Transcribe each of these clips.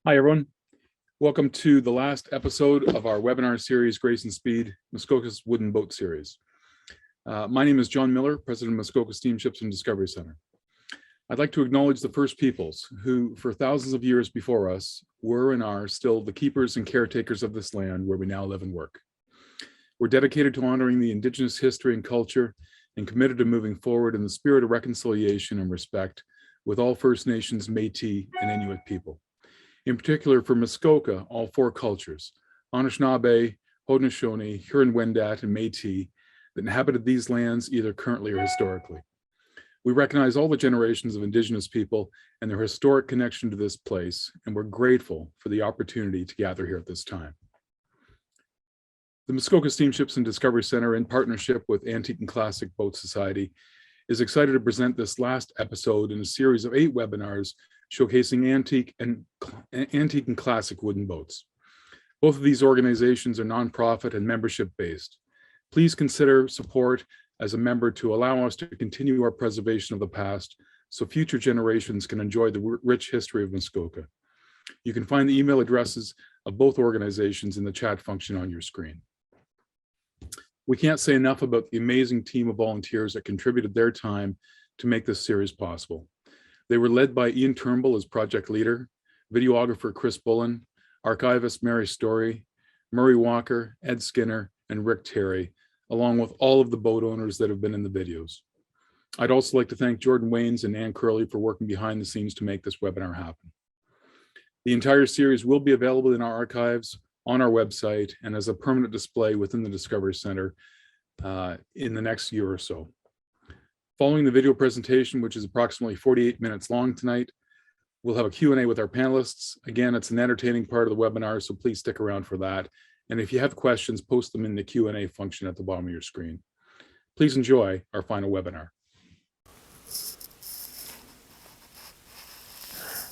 Hi, everyone. Welcome to the last episode of our webinar series, Grace and Speed, Muskoka's Wooden Boat Series. My name is John Miller, President of Muskoka Steamships and Discovery Center. I'd like to acknowledge the First Peoples who, for thousands of years before us, were and are still the keepers and caretakers of this land where we now live and work. We're dedicated to honoring the Indigenous history and culture and committed to moving forward in the spirit of reconciliation and respect with all First Nations, Métis, and Inuit people. In particular for Muskoka, all four cultures, Anishinaabe, Haudenosaunee, Huron-Wendat, and Métis, that inhabited these lands either currently or historically. We recognize all the generations of Indigenous people and their historic connection to this place, and we're grateful for the opportunity to gather here at this time. The Muskoka Steamships and Discovery Center, in partnership with Antique and Classic Boat Society, is excited to present this last episode in a series of 8 webinars showcasing antique and classic wooden boats. Both of these organizations are nonprofit and membership-based. Please consider support as a member to allow us to continue our preservation of the past so future generations can enjoy the rich history of Muskoka. You can find the email addresses of both organizations in the chat function on your screen. We can't say enough about the amazing team of volunteers that contributed their time to make this series possible. They were led by Ian Turnbull as project leader, videographer Chris Bullen, archivist Mary Story, Murray Walker, Ed Skinner, and Rick Terry, along with all of the boat owners that have been in the videos. I'd also like to thank Jordan Waynes and Ann Curley for working behind the scenes to make this webinar happen. The entire series will be available in our archives, on our website, and as a permanent display within the Discovery Center in the next year or so. Following the video presentation, which is approximately 48 minutes long tonight, we'll have a Q&A with our panelists. Again, it's an entertaining part of the webinar, so please stick around for that. And if you have questions, post them in the Q&A function at the bottom of your screen. Please enjoy our final webinar.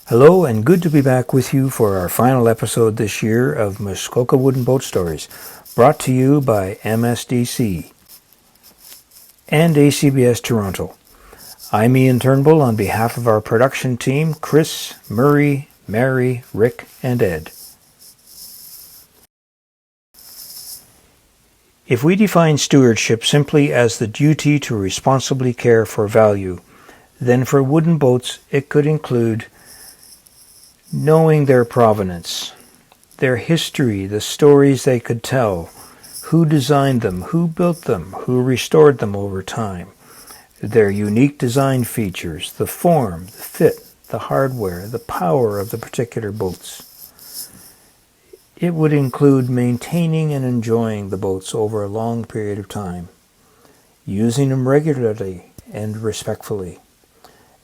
Hello, and good to be back with you for our final episode this year of Muskoka Wooden Boat Stories, brought to you by MSDC and ACBS Toronto. I'm Ian Turnbull on behalf of our production team, Chris, Murray, Mary, Rick, and Ed. If we define stewardship simply as the duty to responsibly care for value, then for wooden boats it could include knowing their provenance, their history, the stories they could tell, who designed them, who built them, who restored them over time, their unique design features, the form, the fit, the hardware, the power of the particular boats. It would include maintaining and enjoying the boats over a long period of time, using them regularly and respectfully,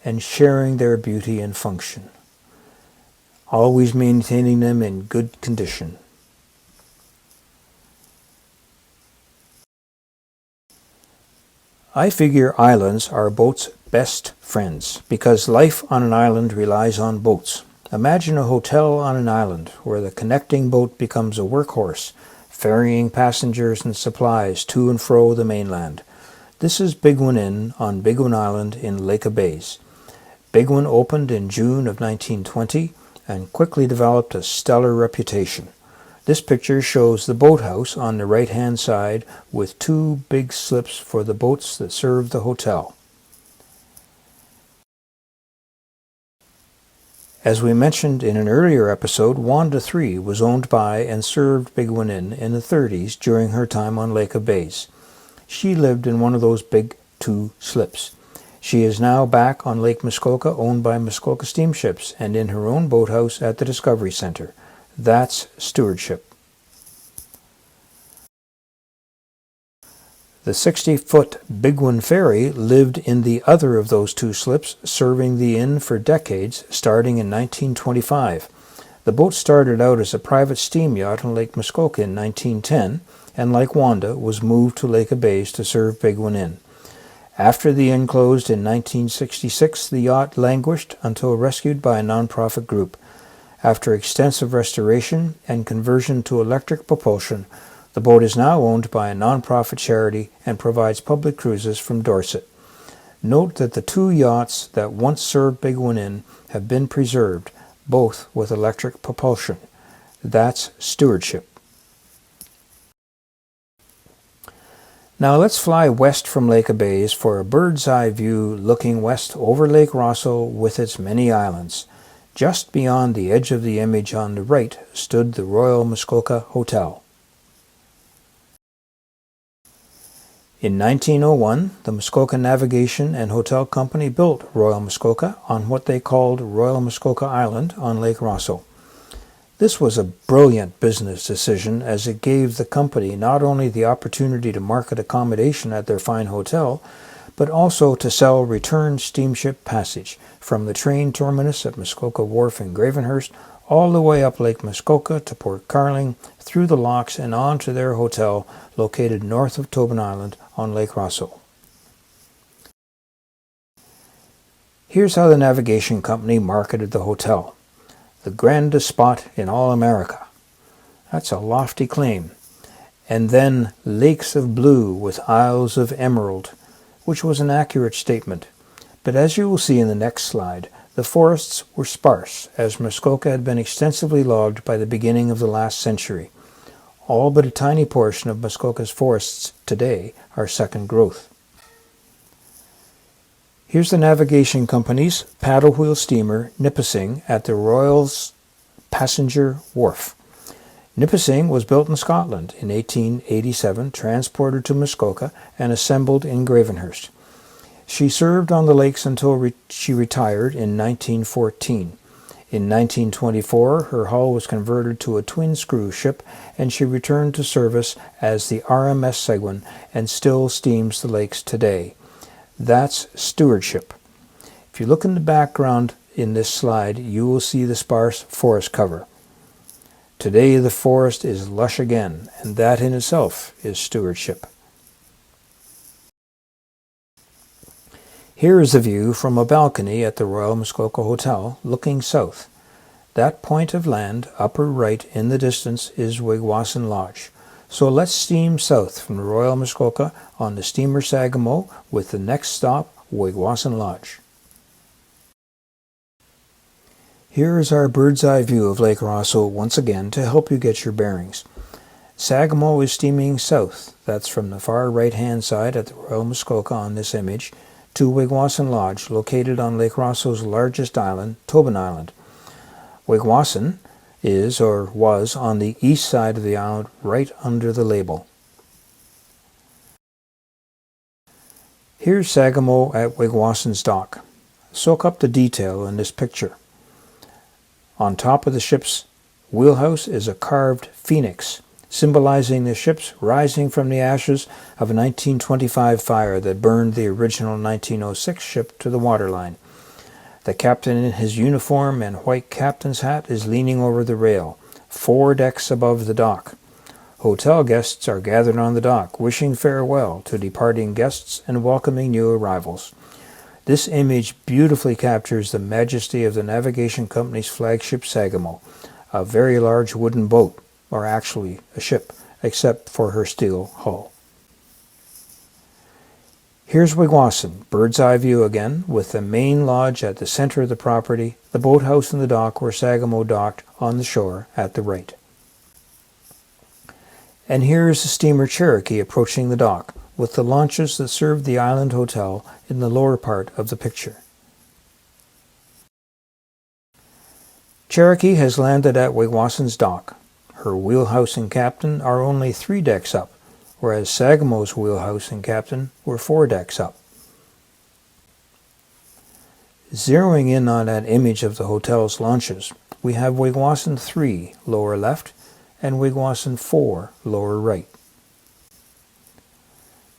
and sharing their beauty and function, always maintaining them in good condition. I figure islands are boats' best friends because life on an island relies on boats. Imagine a hotel on an island where the connecting boat becomes a workhorse, ferrying passengers and supplies to and fro the mainland. This is Bigwin Inn on Bigwin Island in Lake Bays. Bigwin opened in June of 1920 and quickly developed a stellar reputation. This picture shows the boathouse on the right-hand side with 2 big slips for the boats that serve the hotel. As we mentioned in an earlier episode, Wanda 3 was owned by and served Bigwin Inn in the 30s during her time on Lake Bays. She lived in one of those big 2 slips. She is now back on Lake Muskoka, owned by Muskoka Steamships, and in her own boathouse at the Discovery Center. That's stewardship. The 60-foot Bigwin ferry lived in the other of those 2 slips, serving the inn for decades, starting in 1925. The boat started out as a private steam yacht on Lake Muskoka in 1910, and like Wanda, was moved to Lake Bays to serve Bigwin Inn. After the inn closed in 1966, the yacht languished until rescued by a nonprofit group. After extensive restoration and conversion to electric propulsion, the boat is now owned by a nonprofit charity and provides public cruises from Dorset. Note that the 2 yachts that once served Bigwin Inn have been preserved, both with electric propulsion. That's stewardship. Now let's fly west from Lake Abaze for a bird's eye view looking west over Lake Rosseau with its many islands. Just beyond the edge of the image on the right stood the Royal Muskoka Hotel. In 1901, the Muskoka Navigation and Hotel Company built Royal Muskoka on what they called Royal Muskoka Island on Lake Rosseau. This was a brilliant business decision, as it gave the company not only the opportunity to market accommodation at their fine hotel, but also to sell return steamship passage from the train terminus at Muskoka Wharf in Gravenhurst all the way up Lake Muskoka to Port Carling, through the locks and on to their hotel located north of Tobin Island on Lake Rosseau. Here's how the navigation company marketed the hotel. The grandest spot in all America. That's a lofty claim. And then lakes of blue with isles of emerald, which was an accurate statement. But as you will see in the next slide, the forests were sparse, as Muskoka had been extensively logged by the beginning of the last century. All but a tiny portion of Muskoka's forests today are second growth. Here's the navigation company's paddle wheel steamer Nipissing at the Royal's Passenger Wharf. Nipissing was built in Scotland in 1887, transported to Muskoka, and assembled in Gravenhurst. She served on the lakes until she retired in 1914. In 1924, her hull was converted to a twin-screw ship, and she returned to service as the RMS Seguin and still steams the lakes today. That's stewardship. If you look in the background in this slide, you will see the sparse forest cover. Today the forest is lush again, and that in itself is stewardship. Here is a view from a balcony at the Royal Muskoka Hotel looking south. That point of land, upper right in the distance, is Wigwasson Lodge. So let's steam south from the Royal Muskoka on the steamer Sagamo with the next stop, Wigwasson Lodge. Here is our bird's eye view of Lake Rosseau once again to help you get your bearings. Sagamo is steaming south, that's from the far right hand side at the Royal Muskoka on this image, to Wigwasson Lodge, located on Lake Rosseau's largest island, Tobin Island. Wigwasson is or was on the east side of the island right under the label. Here's Sagamo at Wigwasson's dock. Soak up the detail in this picture. On top of the ship's wheelhouse is a carved phoenix, symbolizing the ships rising from the ashes of a 1925 fire that burned the original 1906 ship to the waterline. The captain in his uniform and white captain's hat is leaning over the rail, 4 decks above the dock. Hotel guests are gathered on the dock, wishing farewell to departing guests and welcoming new arrivals. This image beautifully captures the majesty of the navigation company's flagship Sagamo, a very large wooden boat, or actually a ship, except for her steel hull. Here's Wigwasson, bird's eye view again, with the main lodge at the center of the property, the boathouse and the dock where Sagamo docked on the shore at the right. And here's the steamer Cherokee approaching the dock, with the launches that served the island hotel in the lower part of the picture. Cherokee has landed at Wigwasson's dock. Her wheelhouse and captain are only 3 decks up, whereas Sagamo's wheelhouse and captain were 4 decks up. Zeroing in on that image of the hotel's launches, we have Wigwasson 3 lower left and Wigwasson 4 lower right.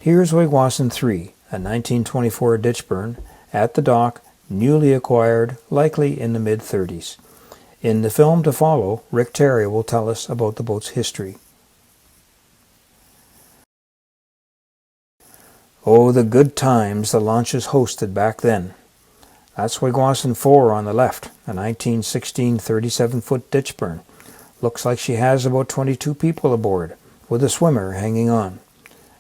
Here's Wigwasson 3, a 1924 ditchburn, at the dock, newly acquired, likely in the mid-30s. In the film to follow, Rick Terry will tell us about the boat's history. Oh, the good times the launches hosted back then. That's Wigwasson 4 on the left, a 1916 37-foot ditchburn. Looks like she has about 22 people aboard, with a swimmer hanging on.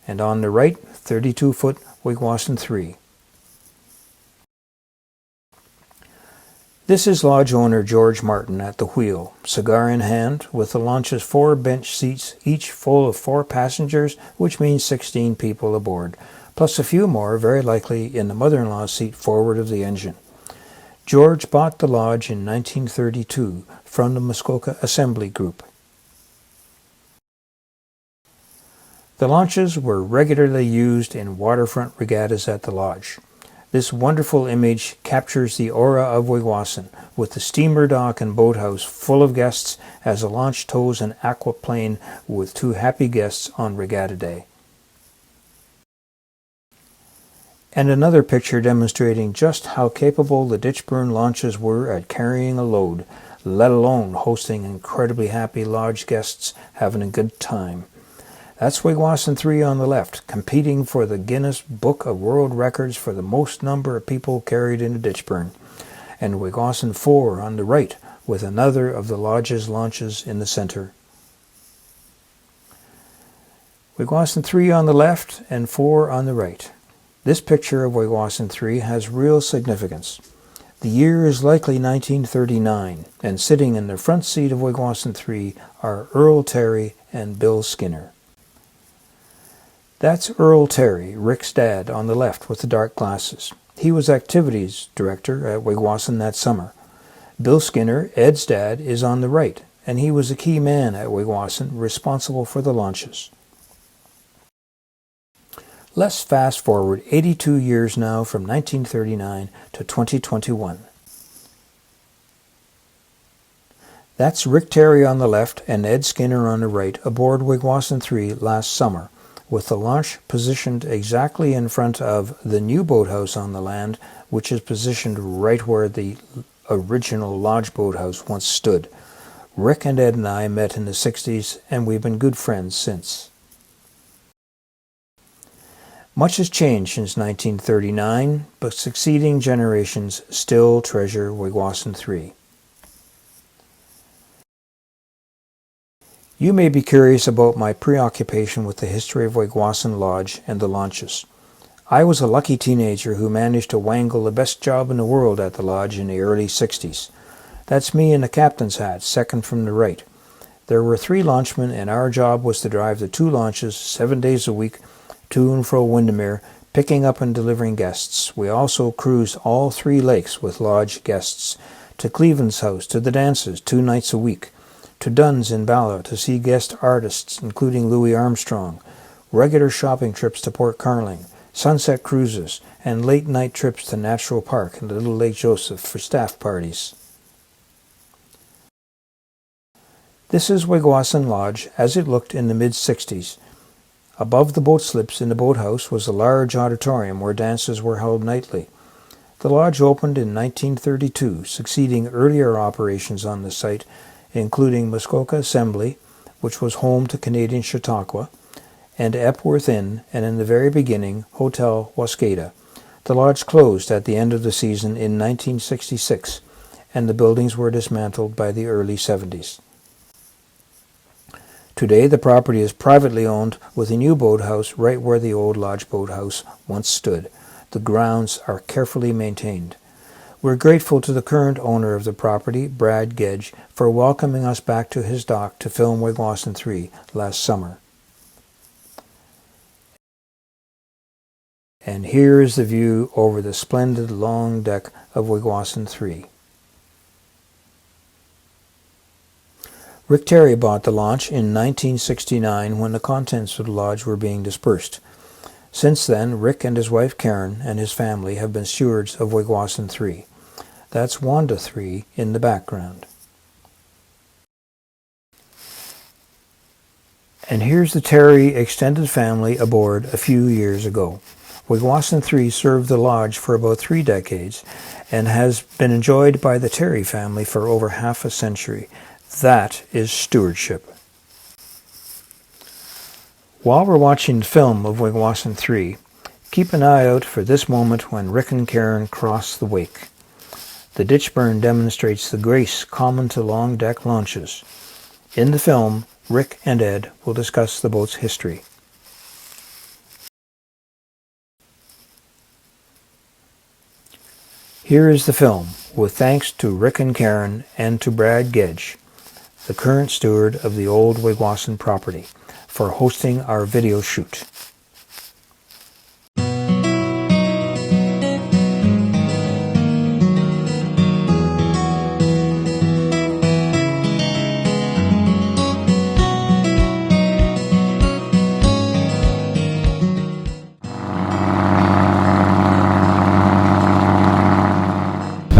And on the right, 32-foot Wigwasson 3. This is lodge owner George Martin at the wheel, cigar in hand, with the launch's 4 bench seats, each full of 4 passengers, which means 16 people aboard, plus a few more, very likely in the mother-in-law's seat forward of the engine. George bought the lodge in 1932 from the Muskoka Assembly Group. The launches were regularly used in waterfront regattas at the lodge. This wonderful image captures the aura of Wigwasson, with the steamer dock and boathouse full of guests as a launch tows an aquaplane with 2 happy guests on regatta day. And another picture demonstrating just how capable the Ditchburn launches were at carrying a load, let alone hosting incredibly happy lodge guests having a good time. That's Wigwasson 3 on the left, competing for the Guinness Book of World Records for the most number of people carried into Ditchburn, and Wigwasson 4 on the right, with another of the lodge's launches in the center. Wigwasson 3 on the left and 4 on the right. This picture of Wigwasson 3 has real significance. The year is likely 1939, and sitting in the front seat of Wigwasson 3 are Earl Terry and Bill Skinner. That's Earl Terry, Rick's dad, on the left with the dark glasses. He was activities director at Wigwasson that summer. Bill Skinner, Ed's dad, is on the right, and he was a key man at Wigwasson, responsible for the launches. Let's fast forward 82 years now from 1939 to 2021. That's Rick Terry on the left and Ed Skinner on the right aboard Wigwasson 3 last summer, with the launch positioned exactly in front of the new boathouse on the land, which is positioned right where the original lodge boathouse once stood. Rick and Ed and I met in the 60s, and we've been good friends since. Much has changed since 1939, but succeeding generations still treasure Wigwasson 3. You may be curious about my preoccupation with the history of Wigwasson Lodge and the launches. I was a lucky teenager who managed to wangle the best job in the world at the lodge in the early 60s. That's me in the captain's hat, second from the right. There were 3 launchmen, and our job was to drive the 2 launches 7 days a week to and fro Windermere, picking up and delivering guests. We also cruised all 3 lakes with lodge guests, to Cleveland's house, to the dances 2 nights a week, to Dunn's in Bala to see guest artists including Louis Armstrong, regular shopping trips to Port Carling, sunset cruises, and late-night trips to Natural Park and Little Lake Joseph for staff parties. This is Wigwasson Lodge as it looked in the mid-60s. Above the boat slips in the boathouse was a large auditorium where dances were held nightly. The lodge opened in 1932, succeeding earlier operations on the site, including Muskoka Assembly, which was home to Canadian Chautauqua, and Epworth Inn, and in the very beginning, Hotel Wascada. The lodge closed at the end of the season in 1966, and the buildings were dismantled by the early 70s. Today, the property is privately owned with a new boathouse right where the old lodge boathouse once stood. The grounds are carefully maintained. We're grateful to the current owner of the property, Brad Gedge, for welcoming us back to his dock to film Wigwasson 3 last summer. And here is the view over the splendid long deck of Wigwasson 3. Rick Terry bought the launch in 1969 when the contents of the lodge were being dispersed. Since then, Rick and his wife Karen and his family have been stewards of Wigwasson 3. That's Wanda 3 in the background. And here's the Terry extended family aboard a few years ago. Wigwasson 3 served the lodge for about 3 decades and has been enjoyed by the Terry family for over half a century. That is stewardship. While we're watching the film of Wigwasson 3, keep an eye out for this moment when Rick and Karen cross the wake. The ditchburn demonstrates the grace common to long deck launches. In the film, Rick and Ed will discuss the boat's history. Here is the film, with thanks to Rick and Karen and to Brad Gedge, the current steward of the old Wigwasson property, for hosting our video shoot.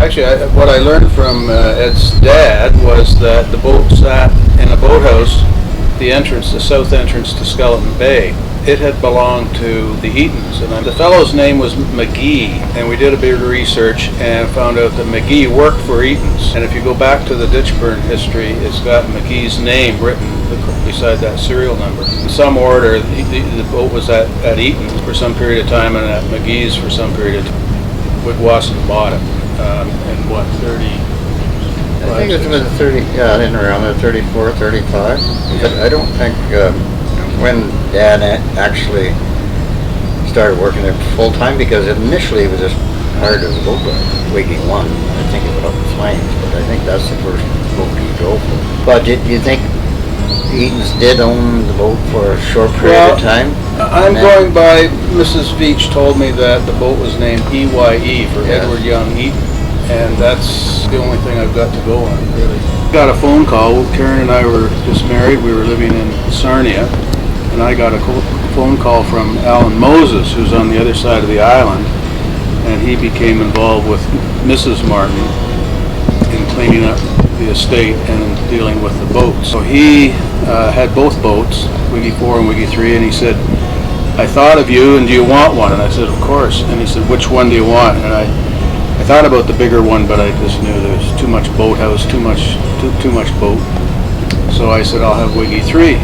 Actually, what I learned from Ed's dad was that the boat sat in a boathouse, the entrance, the south entrance to Skeleton Bay. It had belonged to the Eatons, and the fellow's name was McGee, and we did a bit of research and found out that McGee worked for Eatons. And if you go back to the Ditchburn history, it's got McGee's name written beside that serial number. In some order, the boat was at Eatons for some period of time and at McGee's for some period of time. Wigwasson bought it. In what, 30? I think it was 30, yeah, in around 34, 35. But I don't think when Dad actually started working there full time, because initially it was just hired as a boat driver, Wiggy 1. I think it went up in flames, but I think that's the first boat he drove for. But do you think Eatons did own the boat for a short period of time? I'm going by, Mrs. Veach told me that the boat was named EYE for Edward Young Eaton, and that's the only thing I've got to go on, really. Got a phone call. Karen and I were just married. We were living in Sarnia, and I got a phone call from Alan Moses, who's on the other side of the island, and he became involved with Mrs. Martin in cleaning up the estate and dealing with the boats. So he had both boats, Wiggy 4 and Wiggy 3, and he said, I thought of you, and do you want one? And I said, of course. And he said, which one do you want? And I thought about the bigger one, but I just knew there was too much boathouse, too much boat. So I said, I'll have Wiggy 3.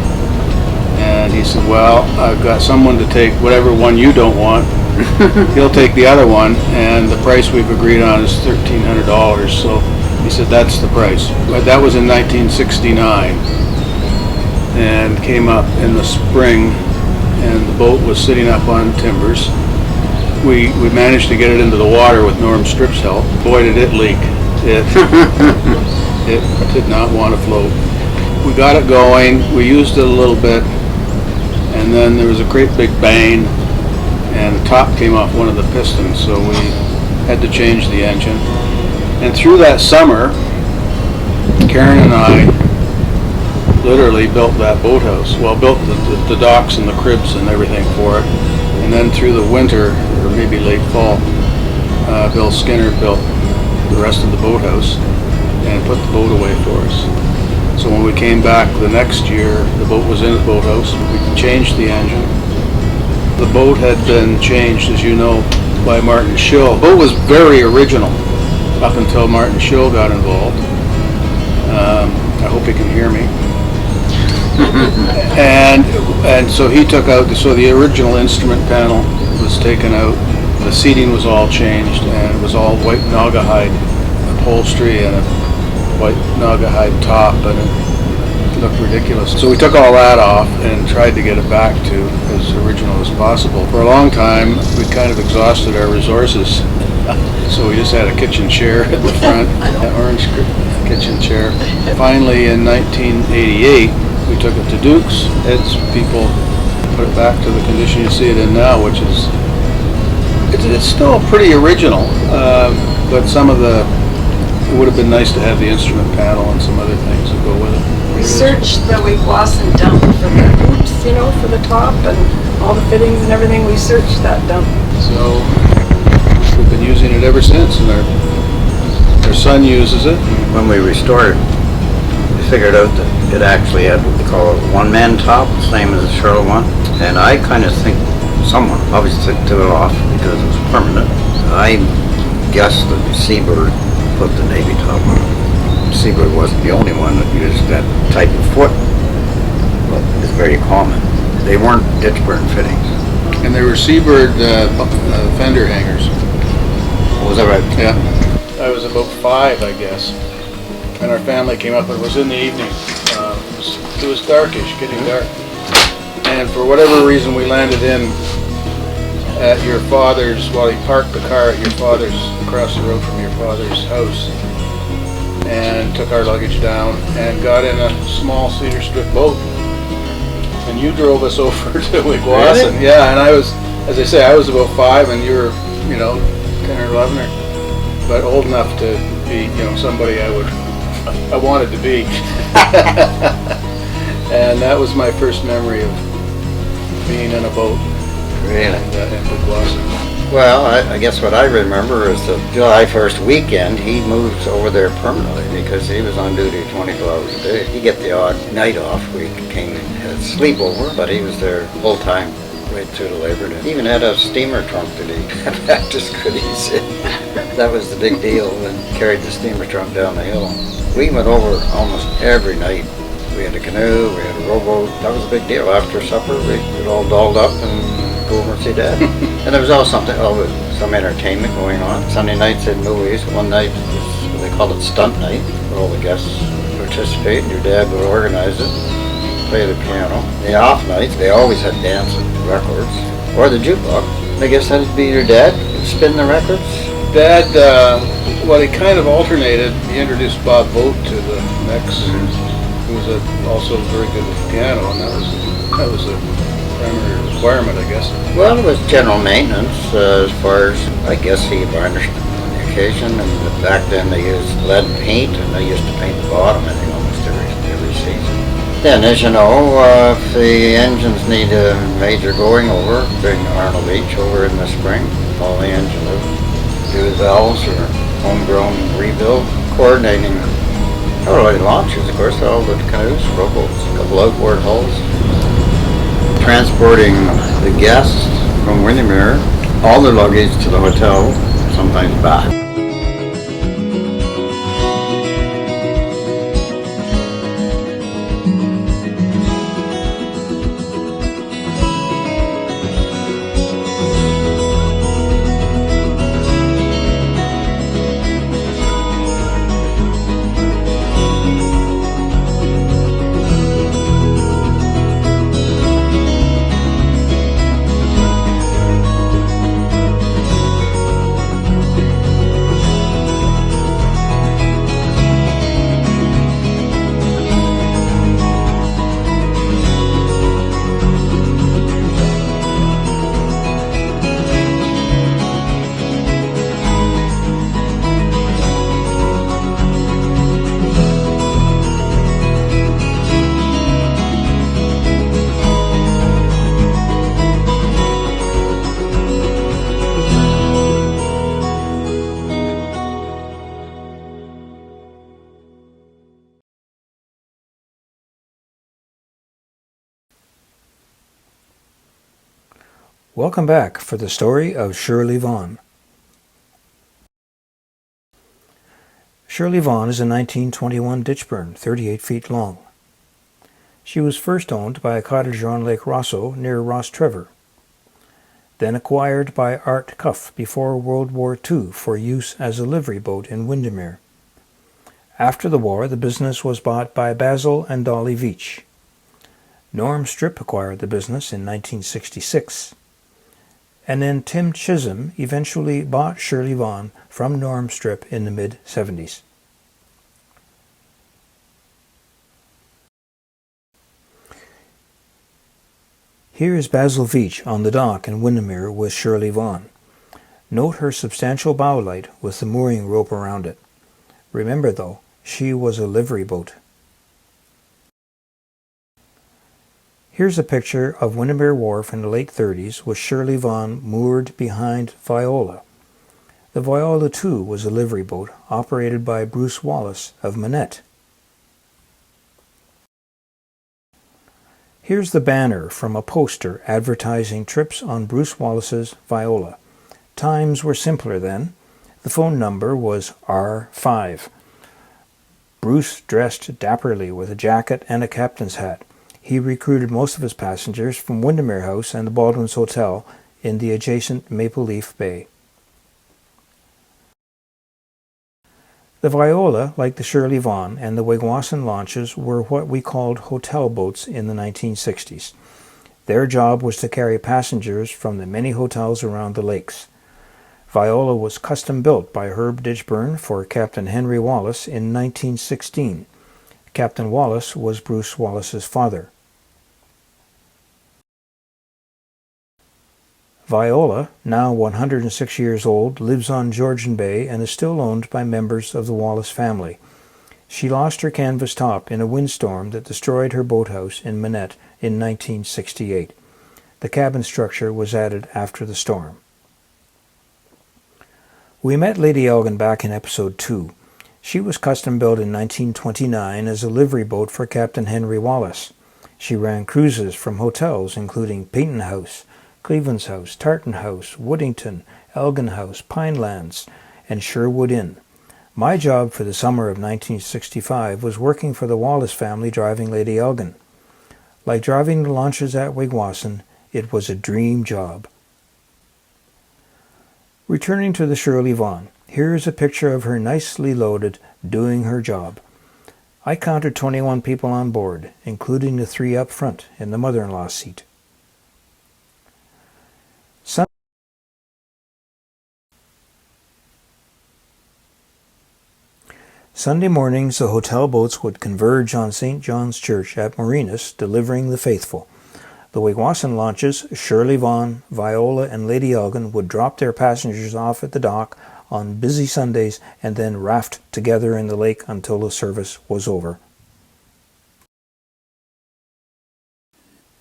And he said, well, I've got someone to take whatever one you don't want. He'll take the other one, and the price we've agreed on is $1,300. So he said, that's the price. But that was in 1969, and came up in the spring, and the boat was sitting up on timbers. We managed to get it into the water with Norm Strip's help. Boy, did it leak. It did not want to float. We got it going, we used it a little bit, and then there was a great big bang, and the top came off one of the pistons, so we had to change the engine. And through that summer, Karen and I literally built that boathouse. Well, built the docks and the cribs and everything for it. And then through the winter, or maybe late fall, Bill Skinner built the rest of the boathouse and put the boat away for us. So when we came back the next year, the boat was in the boathouse. We changed the engine. The boat had been changed, as you know, by Martin Schill. The boat was very original up until Martin Schill got involved. I hope he can hear me. And so he took out, so the original instrument panel was taken out, the seating was all changed, and it was all white naugahyde upholstery and a white naugahyde top, and it looked ridiculous. So we took all that off and tried to get it back to as original as possible. For a long time, we kind of exhausted our resources, so we just had a kitchen chair at the front, an orange kitchen chair. Finally, in 1988, we took it to Duke's. Ed's people put it back to the condition you see it in now, which is, it's still pretty original, but some of the, it would have been nice to have the instrument panel and some other things that go with it. We searched the Wigwasson dump for the hoops, you know, for the top and all the fittings and everything. We searched that dump. So we've been using it ever since, and our son uses it. When we restored it, we figured out that it actually had what they call a one-man top, same as the Shirley one. And I kind of think someone obviously took it off because it was permanent. I guess that Seabird put the Navy top on. Seabird wasn't the only one that used that type of foot, but it's very common. They weren't Ditchburn fittings. And they were Seabird fender hangers. Was that right? Yeah. I was about 5, I guess, and our family came up. It was in the evening. It was darkish, getting dark. And for whatever reason, we landed in at your father's, while he parked the car at your father's, across the road from your father's house, and took our luggage down and got in a small cedar strip boat. And you drove us over to Wigwasson. Really? Yeah, and I was, as I say, I was about 5 and you were, 10 or 11, but old enough to be, somebody I wanted to be. And that was my first memory of being in a boat. Really? In Wigwasson. Well, I guess what I remember is the July 1st weekend, he moved over there permanently because he was on duty 24 hours a day. He'd get the odd night off. We came and had sleepover, but he was there full time right through the Labor Day. He even had a steamer trunk that he had to goodies in. That was the big deal, and carried the steamer trunk down the hill. We went over almost every night. We had a canoe, we had a rowboat. That was a big deal. After supper, we'd all dolled up and go over and see Dad. And there was always some entertainment going on. Sunday nights had movies. One night was, they called it stunt night, where all the guests would participate, and your dad would organize it, play the piano. The off nights, they always had dance records, or the jukebox. I guess that'd be your dad spin the records. Dad, well, he kind of alternated. He introduced Bob Vogt to the mix, who was also very good with the piano, and that was a primary requirement, I guess. Well, it was general maintenance as far as, I guess, he varnished on the occasion, and back then they used lead paint, and they used to paint the bottom, I think, almost every season. Then, as you know, if the engines need a major going over, bring Arnold Beach over in the spring, all the engine do the valves or homegrown rebuild, coordinating not only launches, of course, all the canoes, rowboats, a couple outboard hulls, transporting the guests from Windermere, all their luggage to the hotel, sometimes back. Welcome back for the story of Shirley Vaughn. Shirley Vaughn is a 1921 ditch burn, 38 feet long. She was first owned by a cottager on Lake Rosso near Ross Trevor, then acquired by Art Cuff before World War II for use as a livery boat in Windermere. After the war, the business was bought by Basil and Dolly Veach. Norm Strip acquired the business in 1966. And then Tim Chisholm eventually bought Shirley Vaughn from Norm Strip in the mid-70s. Here is Basil Veach on the dock in Windermere with Shirley Vaughn. Note her substantial bow light with the mooring rope around it. Remember, though, she was a livery boat. Here's a picture of Windermere Wharf in the late 30s with Shirley Vaughn moored behind Viola. The Viola, too, was a livery boat operated by Bruce Wallace of Manette. Here's the banner from a poster advertising trips on Bruce Wallace's Viola. Times were simpler then. The phone number was R5. Bruce dressed dapperly with a jacket and a captain's hat. He recruited most of his passengers from Windermere House and the Baldwin's Hotel in the adjacent Maple Leaf Bay. The Viola, like the Shirley Vaughn and the Wigwasson launches, were what we called hotel boats in the 1960s. Their job was to carry passengers from the many hotels around the lakes. Viola was custom built by Herb Ditchburn for Captain Henry Wallace in 1916. Captain Wallace was Bruce Wallace's father. Viola, now 106 years old, lives on Georgian Bay and is still owned by members of the Wallace family. She lost her canvas top in a windstorm that destroyed her boathouse in Manette in 1968. The cabin structure was added after the storm. We met Lady Elgin back in episode 2. She was custom built in 1929 as a livery boat for Captain Henry Wallace. She ran cruises from hotels including Peyton House, Cleveland's House, Tartan House, Woodington, Elgin House, Pinelands, and Sherwood Inn. My job for the summer of 1965 was working for the Wallace family driving Lady Elgin. Like driving the launches at Wigwasson, it was a dream job. Returning to the Shirley Vaughn, here is a picture of her nicely loaded, doing her job. I counted 21 people on board, including the 3 up front in the mother-in-law's seat. Sunday mornings, the hotel boats would converge on St. John's Church at Marinus, delivering the faithful. The Wigwasson launches, Shirley Vaughn, Viola, and Lady Elgin would drop their passengers off at the dock on busy Sundays and then raft together in the lake until the service was over.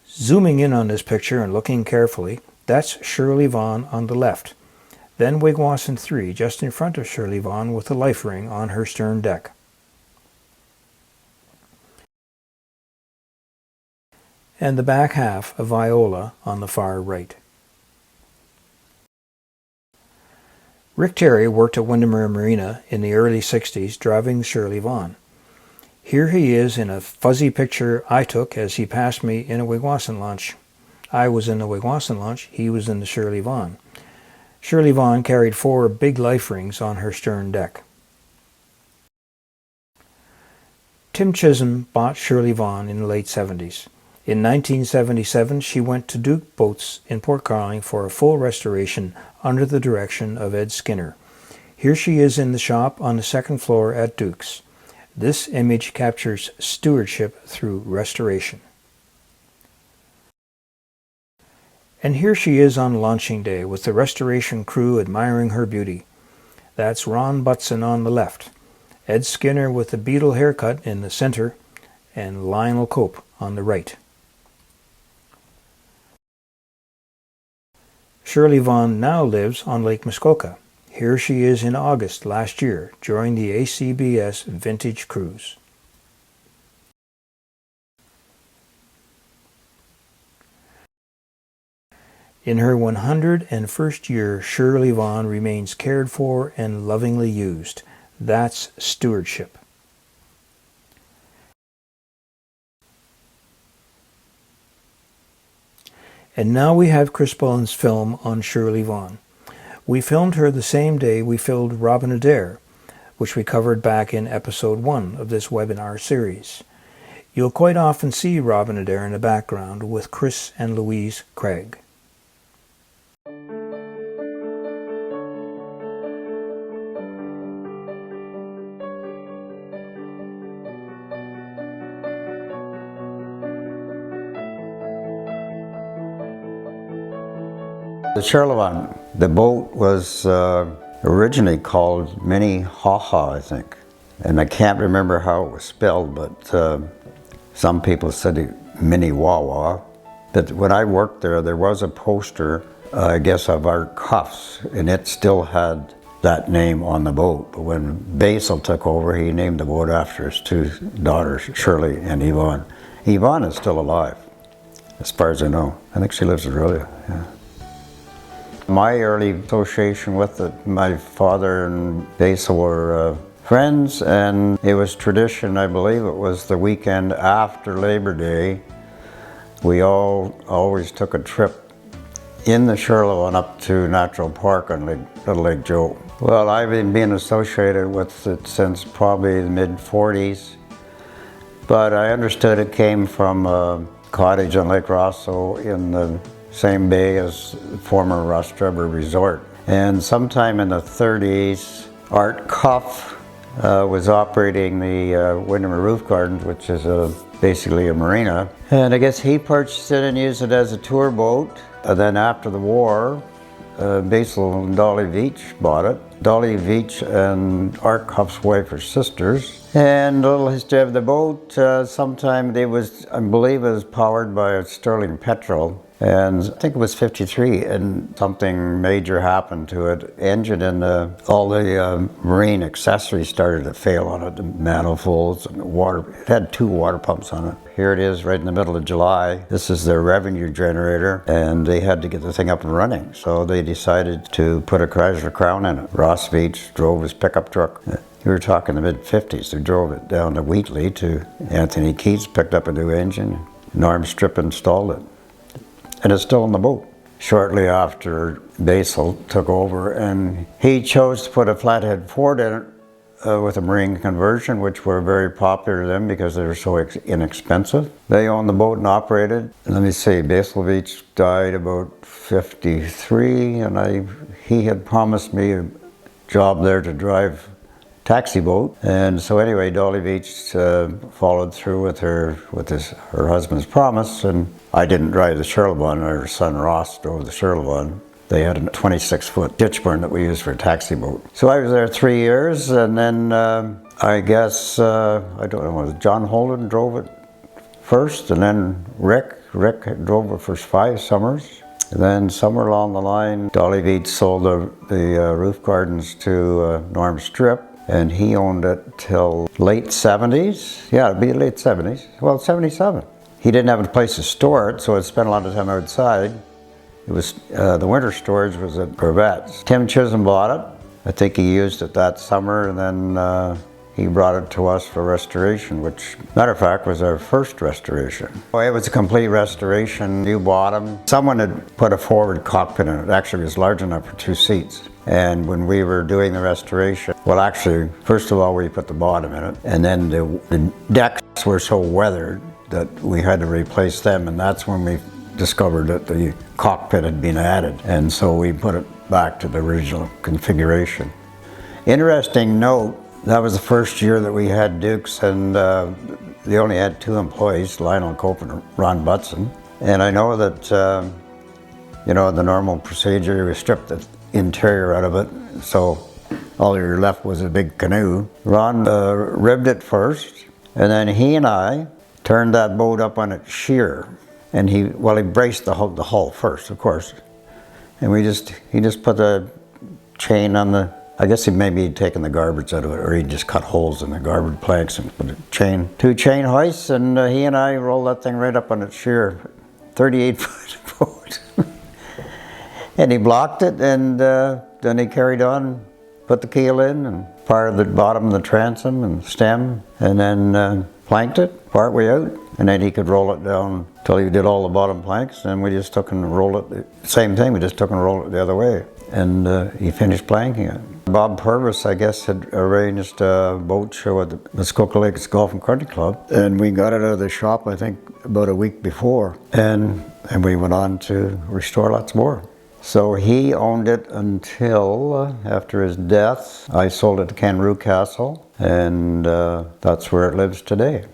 Zooming in on this picture and looking carefully, that's Shirley Vaughn on the left. Then Wigwasson 3 just in front of Shirley Vaughn with a life ring on her stern deck. And the back half of Viola on the far right. Rick Terry worked at Windermere Marina in the early 60s driving the Shirley Vaughn. Here he is in a fuzzy picture I took as he passed me in a Wigwasson launch. I was in the Wigwasson launch, he was in the Shirley Vaughn. Shirley Vaughn carried 4 big life rings on her stern deck. Tim Chisholm bought Shirley Vaughn in the late 70s. In 1977, she went to Duke Boats in Port Carling for a full restoration under the direction of Ed Skinner. Here she is in the shop on the 2nd floor at Duke's. This image captures stewardship through restoration. And here she is on launching day with the restoration crew admiring her beauty. That's Ron Butson on the left, Ed Skinner with the Beatle haircut in the center, and Lionel Cope on the right. Shirley Vaughn now lives on Lake Muskoka. Here she is in August last year during the ACBS Vintage Cruise. In her 101st year, Shirley Vaughn remains cared for and lovingly used. That's stewardship. And now we have Chris Bullen's film on Shirley Vaughn. We filmed her the same day we filmed Robin Adair, which we covered back in episode 1 of this webinar series. You'll quite often see Robin Adair in the background with Chris and Louise Craig. The Shirley Vaughn, the boat was originally called Minnehaha, I think. And I can't remember how it was spelled, but some people said Minnewawa. But when I worked there, there was a poster, I guess, of our cuffs, and it still had that name on the boat. But when Basil took over, he named the boat after his 2 daughters, Shirley and Yvonne. Yvonne is still alive, as far as I know. I think she lives in Australia, yeah. My early association with it, my father and Basil were friends, and it was tradition, I believe it was the weekend after Labor Day, we all always took a trip in the Shirley Vaughn up to Natural Park on Little Lake Joe. Well, I've been associated with it since probably the mid-40s, but I understood it came from cottage on Lake Rosso in the same bay as former Ross Trevor Resort. And sometime in the 30s, Art Cuff was operating the Windermere Roof Gardens, which is basically a marina. And I guess he purchased it and used it as a tour boat. And then after the war, Basil and Dolly Veach bought it. Dolly Veach and Art Cuff's wife are sisters. And a little history of the boat, sometime it was, I believe it was powered by a Sterling petrol. And I think it was 53, and something major happened to it. Engine and all the marine accessories started to fail on it, the manifolds and the water. It had 2 water pumps on it. Here it is right in the middle of July. This is their revenue generator, and they had to get the thing up and running. So they decided to put a Chrysler Crown in it. Ross Veach drove his pickup truck. We were talking the mid-50s. They drove it down to Wheatley to Anthony Keats, picked up a new engine. Norm Strip installed it. And it's still on the boat. Shortly after, Basil took over, and he chose to put a flathead Ford in it with a marine conversion, which were very popular then because they were so inexpensive. They owned the boat and operated. And let me see, Basil Veach died about 53, and he had promised me a job there to drive taxi boat. And so anyway, Dolly Veach followed through with her husband's promise, and I didn't drive the Shirley Vaughn. Her son Ross drove the Shirley Vaughn. They had a 26-foot ditch burn that we used for a taxi boat. So I was there 3 years, and then I guess, I don't know, was John Holden drove it first, and then Rick drove it for 5 summers. And then somewhere along the line, Dolly Veach sold the roof gardens to Norm Strip, and he owned it till late 70s. Yeah, it'd be late 70s. Well, 77. He didn't have a place to store it, so it spent a lot of time outside. It was, the winter storage was at Corvette's. Tim Chisholm bought it. I think he used it that summer, and then he brought it to us for restoration, which, matter of fact, was our first restoration. It was a complete restoration, new bottom. Someone had put a forward cockpit in it. Actually, it was large enough for 2 seats. And when we were doing the restoration, well, actually, first of all, we put the bottom in it, and then the decks were so weathered that we had to replace them, and that's when we discovered that the cockpit had been added, and so we put it back to the original configuration. Interesting note, that was the first year that we had Dukes, and they only had 2 employees, Lionel Cope and Ron Butson. And I know that, you know, the normal procedure, we stripped the interior out of it, so all you were left was a big canoe. Ron ribbed it first, and then he and I turned that boat up on its sheer. And he braced the hull first, of course. And he just put the chain on the, I guess he'd taken the garbage out of it, or he just cut holes in the garbage planks and put a chain, 2 chain hoists, and he and I rolled that thing right up on its sheer, 38-foot boat. And he blocked it, and then he carried on, put the keel in, and part of the bottom of the transom and stem, and then planked it part way out, and then he could roll it down till he did all the bottom planks, and we just took and rolled it, same thing, we just took and rolled it the other way, and he finished planking it. Bob Purvis, I guess, had arranged a boat show at the Muskoka Lakes Golf and Country Club, and we got it out of the shop, I think, about a week before, and we went on to restore lots more. So he owned it until after his death. I sold it to Ken Rucastle, and that's where it lives today.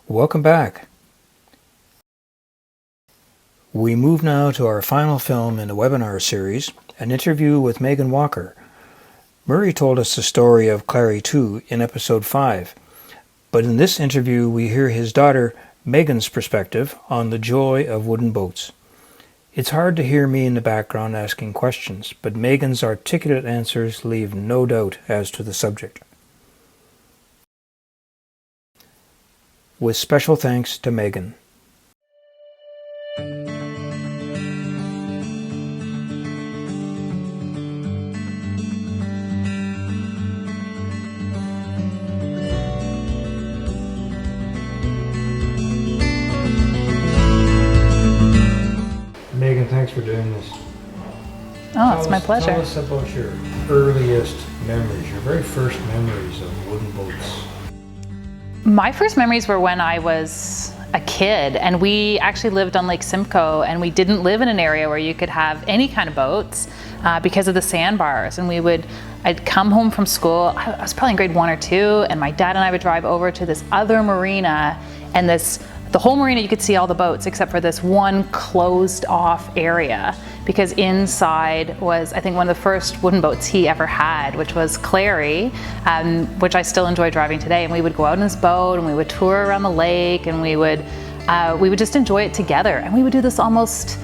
Welcome back. We move now to our final film in the webinar series, an interview with Megan Walker. Murray told us the story of Clary 2 in episode 5, but in this interview we hear his daughter Megan's perspective on the joy of wooden boats. It's hard to hear me in the background asking questions, but Megan's articulate answers leave no doubt as to the subject. With special thanks to Megan. Megan, thanks for doing this. Oh, it's my pleasure. Tell us about your earliest memories, your very first memories of wooden boats. My first memories were when I was a kid, and we actually lived on Lake Simcoe, and we didn't live in an area where you could have any kind of boats because of the sandbars. And I'd come home from school, I was probably in grade 1 or 2, and my dad and I would drive over to this other marina, and the whole marina you could see all the boats except for this one closed off area, because inside was, I think, one of the first wooden boats he ever had, which was Clary, which I still enjoy driving today. And we would go out in this boat and we would tour around the lake, and we would just enjoy it together. And we would do this almost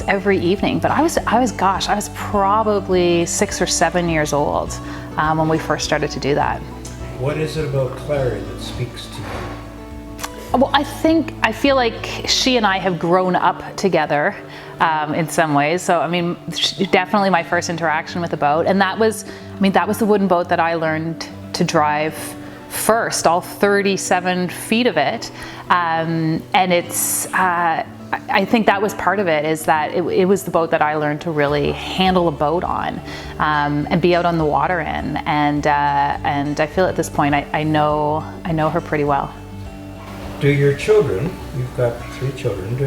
every evening. But I was probably 6 or 7 years old when we first started to do that. What is it about Clary that speaks to you? Well, I feel like she and I have grown up together in some ways. So, I mean, definitely my first interaction with a boat. And that was the wooden boat that I learned to drive first, all 37 feet of it. And I think that was part of it, is that it was the boat that I learned to really handle a boat on and be out on the water in. And I feel at this point I know her pretty well. Do your children, you've got 3 children,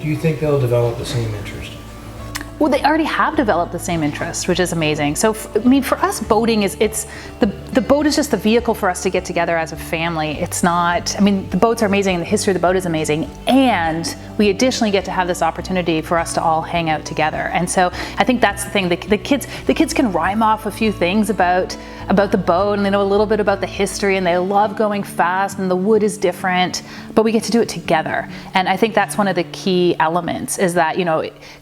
do you think they'll develop the same interest? Well, they already have developed the same interest, which is amazing. So, for us, boating the boat is just the vehicle for us to get together as a family. It's not, the boats are amazing, and the history of the boat is amazing, and we additionally get to have this opportunity for us to all hang out together. And so I think that's the thing. The kids can rhyme off a few things about the boat, and they know a little bit about the history, and they love going fast, and the wood is different, but we get to do it together. And I think that's one of the key elements, is that,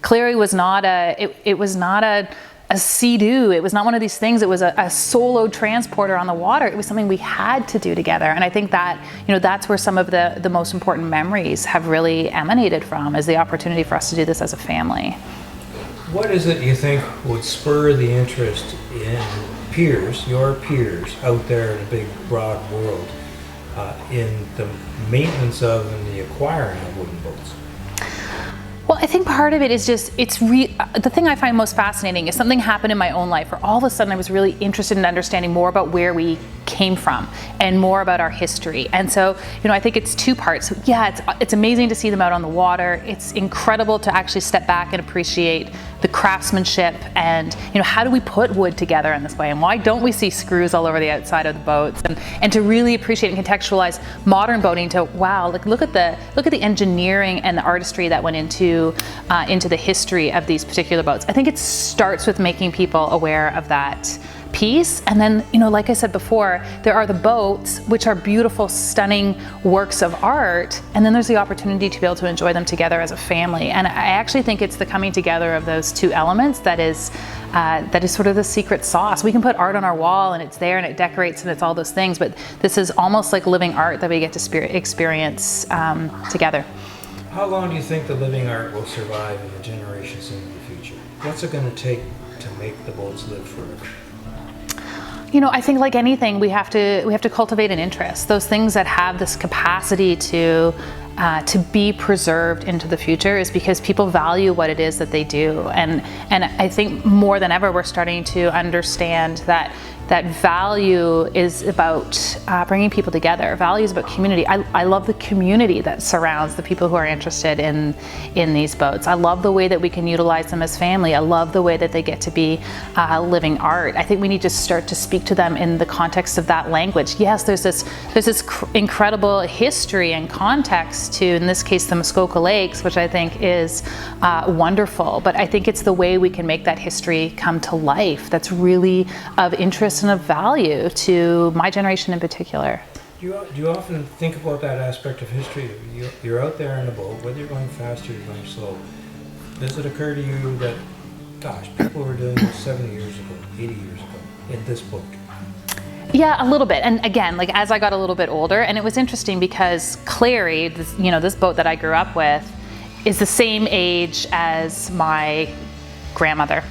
Clary was not it was not a sea-doo. It was not one of these things. It was a solo transporter on the water. It was something we had to do together. And I think that, that's where some of the most important memories have really emanated from, is the opportunity for us to do this as a family. What is it you think would spur the interest in your peers out there in a big, broad world, in the maintenance of and the acquiring of wooden boats? Well, I think part of it is just, the thing I find most fascinating is something happened in my own life where all of a sudden I was really interested in understanding more about where we came from and more about our history. And so, I think it's 2 parts. Yeah, it's amazing to see them out on the water. It's incredible to actually step back and appreciate the craftsmanship and, how do we put wood together in this way, and why don't we see screws all over the outside of the boats, and to really appreciate and contextualize modern boating to, wow, look at the engineering and the artistry that went into the history of these particular boats. I think it starts with making people aware of that piece. And then, like I said before, there are the boats, which are beautiful, stunning works of art. And then there's the opportunity to be able to enjoy them together as a family. And I actually think it's the coming together of those 2 elements that is sort of the secret sauce. We can put art on our wall and it's there and it decorates and it's all those things, but this is almost like living art that we get to experience together. How long do you think the living art will survive in the generations into the future? What's it going to take to make the boats live forever? I think like anything, we have to cultivate an interest. Those things that have this capacity to be preserved into the future is because people value what it is that they do. And I think more than ever, we're starting to understand that that value is about bringing people together. Value is about community. I love the community that surrounds the people who are interested in these boats. I love the way that we can utilize them as family. I love the way that they get to be living art. I think we need to start to speak to them in the context of that language. Yes, there's this incredible history and context to, in this case, the Muskoka Lakes, which I think is wonderful. But I think it's the way we can make that history come to life that's really of interest and of value to my generation in particular. Do you often think about that aspect of history? You're out there in a boat, whether you're going fast or you're going slow. Does it occur to you that, gosh, people were doing this 70 years ago, 80 years ago in this boat? Yeah, a little bit. And again, like as I got a little bit older, and it was interesting because Clary, this boat that I grew up with, is the same age as my grandmother.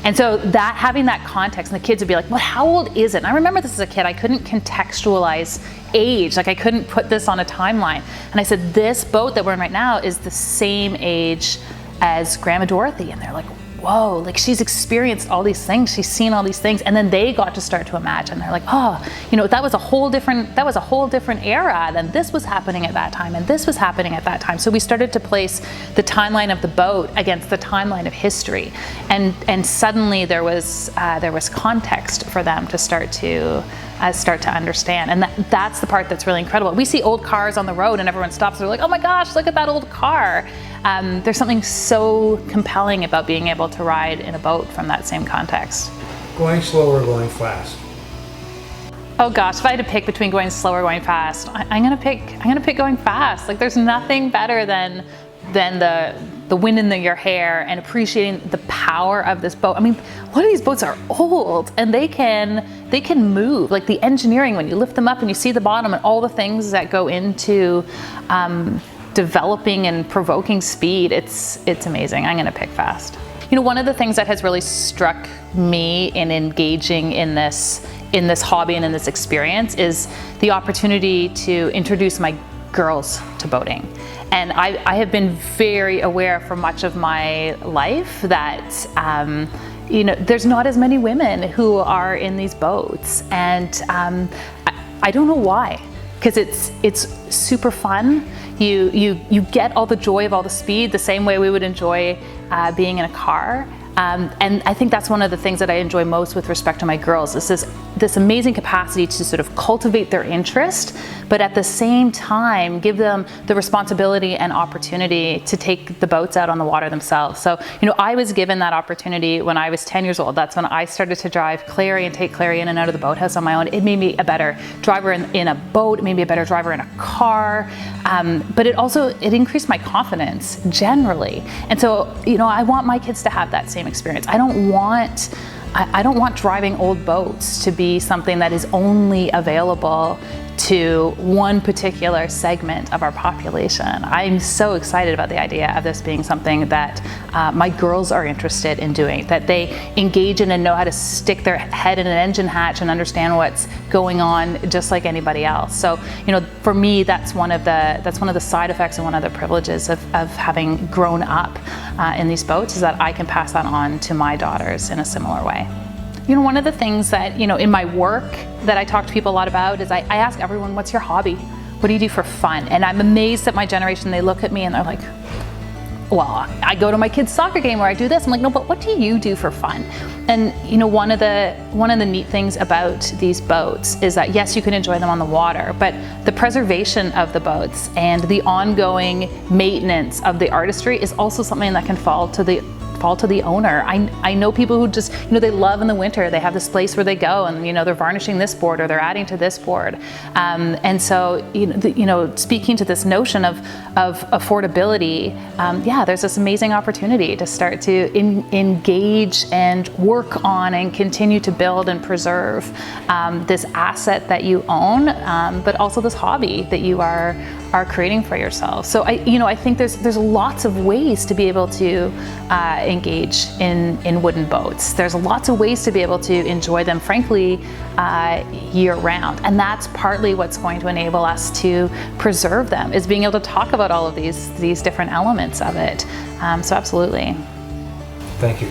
And so that having that context, and the kids would be like, well, how old is it? And I remember this as a kid, I couldn't contextualize age, like I couldn't put this on a timeline. And I said, this boat that we're in right now is the same age as Grandma Dorothy. And they're like, whoa, like she's experienced all these things, she's seen all these things. And then they got to start to imagine. They're like, oh, that was a whole different era. Then this was happening at that time, and this was happening at that time. So we started to place the timeline of the boat against the timeline of history. And suddenly there was context for them to start to understand. And that's the part that's really incredible. We see old cars on the road and everyone stops. They're like, oh my gosh, look at that old car. There's something so compelling about being able to ride in a boat from that same context. Going slow or going fast? Oh gosh, if I had to pick between going slow or going fast, I'm gonna pick going fast. Like there's nothing better than the wind in your hair and appreciating the power of this boat. I mean, a lot of these boats are old and they can move. Like the engineering, when you lift them up and you see the bottom and all the things that go into developing and provoking speed, it's amazing. I'm gonna pick fast. One of the things that has really struck me in engaging in this hobby and in this experience is the opportunity to introduce my girls to boating. And I have been very aware for much of my life that there's not as many women who are in these boats, and I don't know why, because it's super fun. You get all the joy of all the speed the same way we would enjoy being in a car. And I think that's one of the things that I enjoy most with respect to my girls. This amazing capacity to sort of cultivate their interest, but at the same time give them the responsibility and opportunity to take the boats out on the water themselves. So, I was given that opportunity when I was 10 years old. That's when I started to drive Clary and take Clary in and out of the boathouse on my own. It made me a better driver in a boat. It made me a better driver in a car. But it increased my confidence generally. And so, I want my kids to have that same experience. I don't want driving old boats to be something that is only available to one particular segment of our population. I'm so excited about the idea of this being something that my girls are interested in doing, that they engage in and know how to stick their head in an engine hatch and understand what's going on just like anybody else. So, for me, that's one of the side effects and one of the privileges of having grown up in these boats, is that I can pass that on to my daughters in a similar way. One of the things that, in my work that I talk to people a lot about is I ask everyone, what's your hobby? What do you do for fun? And I'm amazed at my generation. They look at me and they're like, well, I go to my kid's soccer game where I do this. I'm like, no, but what do you do for fun? And one of the neat things about these boats is that yes, you can enjoy them on the water, but the preservation of the boats and the ongoing maintenance of the artistry is also something that can fall to the owner. I know people who just, they love in the winter, they have this place where they go and, they're varnishing this board or they're adding to this board. And so, speaking to this notion of affordability, there's this amazing opportunity to start to engage and work on and continue to build and preserve this asset that you own, but also this hobby that you are creating for yourself. So I think there's lots of ways to be able to engage in wooden boats. There's lots of ways to be able to enjoy them, frankly, year round. And that's partly what's going to enable us to preserve them, is being able to talk about all of these different elements of it. So absolutely. Thank you.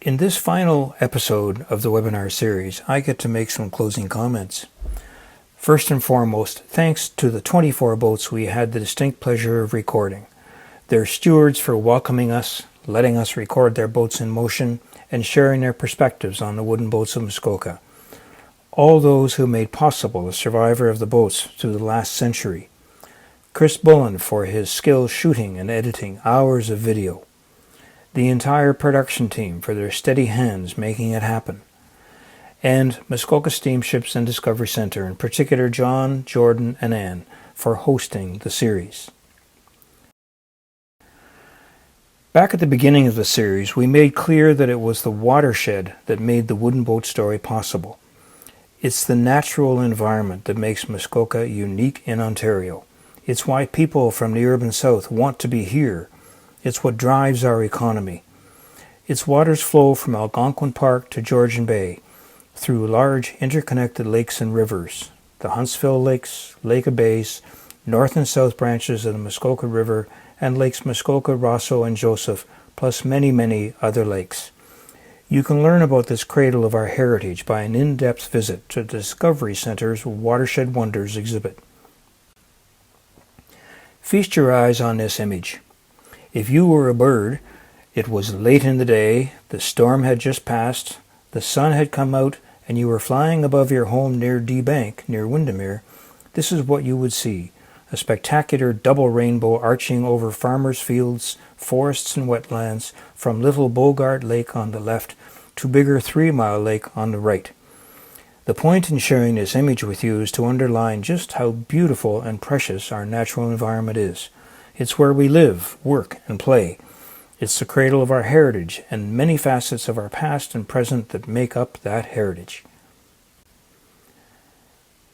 In this final episode of the webinar series, I get to make some closing comments. First and foremost, thanks to the 24 boats we had the distinct pleasure of recording. Their stewards for welcoming us, letting us record their boats in motion, and sharing their perspectives on the wooden boats of Muskoka. All those who made possible the survivor of the boats through the last century. Chris Bullen for his skill shooting and editing hours of video. The entire production team for their steady hands making it happen. And Muskoka Steamships and Discovery Center, in particular John, Jordan, and Anne, for hosting the series. Back at the beginning of the series, we made clear that it was the watershed that made the wooden boat story possible. It's the natural environment that makes Muskoka unique in Ontario. It's why people from the urban south want to be here. It's what drives our economy. Its waters flow from Algonquin Park to Georgian Bay, through large interconnected lakes and rivers, the Huntsville Lakes, Lake of Bays, north and south branches of the Muskoka River, and Lakes Muskoka, Rosso, and Joseph, plus many, many other lakes. You can learn about this cradle of our heritage by an in-depth visit to the Discovery Center's Watershed Wonders exhibit. Feast your eyes on this image. If you were a bird, it was late in the day, the storm had just passed, the sun had come out, and you were flying above your home near D Bank, near Windermere, this is what you would see. A spectacular double rainbow arching over farmers' fields, forests and wetlands, from Little Bogart Lake on the left to bigger 3 Mile Lake on the right. The point in sharing this image with you is to underline just how beautiful and precious our natural environment is. It's where we live, work, and play. It's the cradle of our heritage and many facets of our past and present that make up that heritage.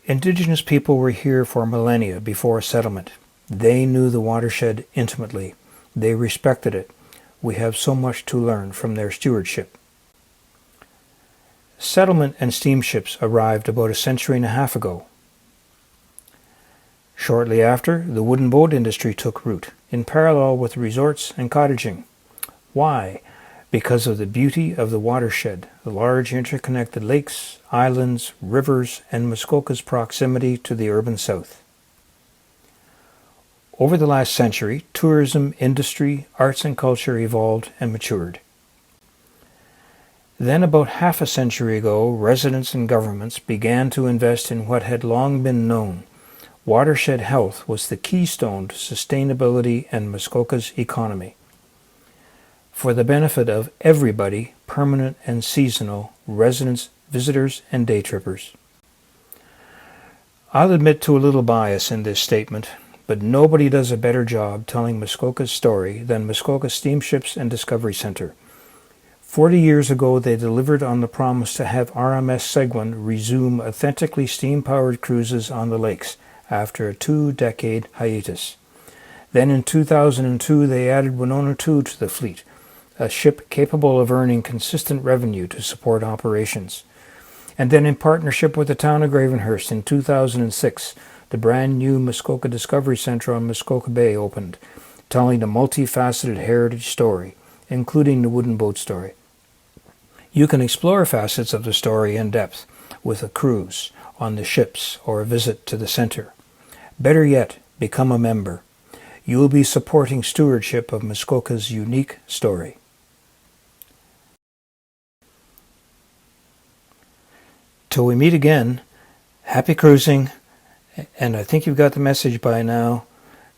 Indigenous people were here for millennia before settlement. They knew the watershed intimately. They respected it. We have so much to learn from their stewardship. Settlement and steamships arrived about a century and a half ago. Shortly after, the wooden boat industry took root, in parallel with resorts and cottaging. Why? Because of the beauty of the watershed, the large interconnected lakes, islands, rivers, and Muskoka's proximity to the urban south. Over the last century, tourism, industry, arts and culture evolved and matured. Then about half a century ago, residents and governments began to invest in what had long been known. Watershed health was the keystone to sustainability and Muskoka's economy. For the benefit of everybody, permanent and seasonal, residents, visitors, and day trippers. I'll admit to a little bias in this statement, but nobody does a better job telling Muskoka's story than Muskoka Steamships and Discovery Center. 40 years ago, they delivered on the promise to have RMS Seguin resume authentically steam-powered cruises on the lakes after a 2-decade hiatus. Then in 2002, they added Winona II to the fleet, a ship capable of earning consistent revenue to support operations. And then in partnership with the town of Gravenhurst in 2006, the brand new Muskoka Discovery Center on Muskoka Bay opened, telling a multifaceted heritage story, including the wooden boat story. You can explore facets of the story in depth with a cruise on the ships or a visit to the center. Better yet, become a member. You will be supporting stewardship of Muskoka's unique story. Till we meet again, happy cruising, and I think you've got the message by now.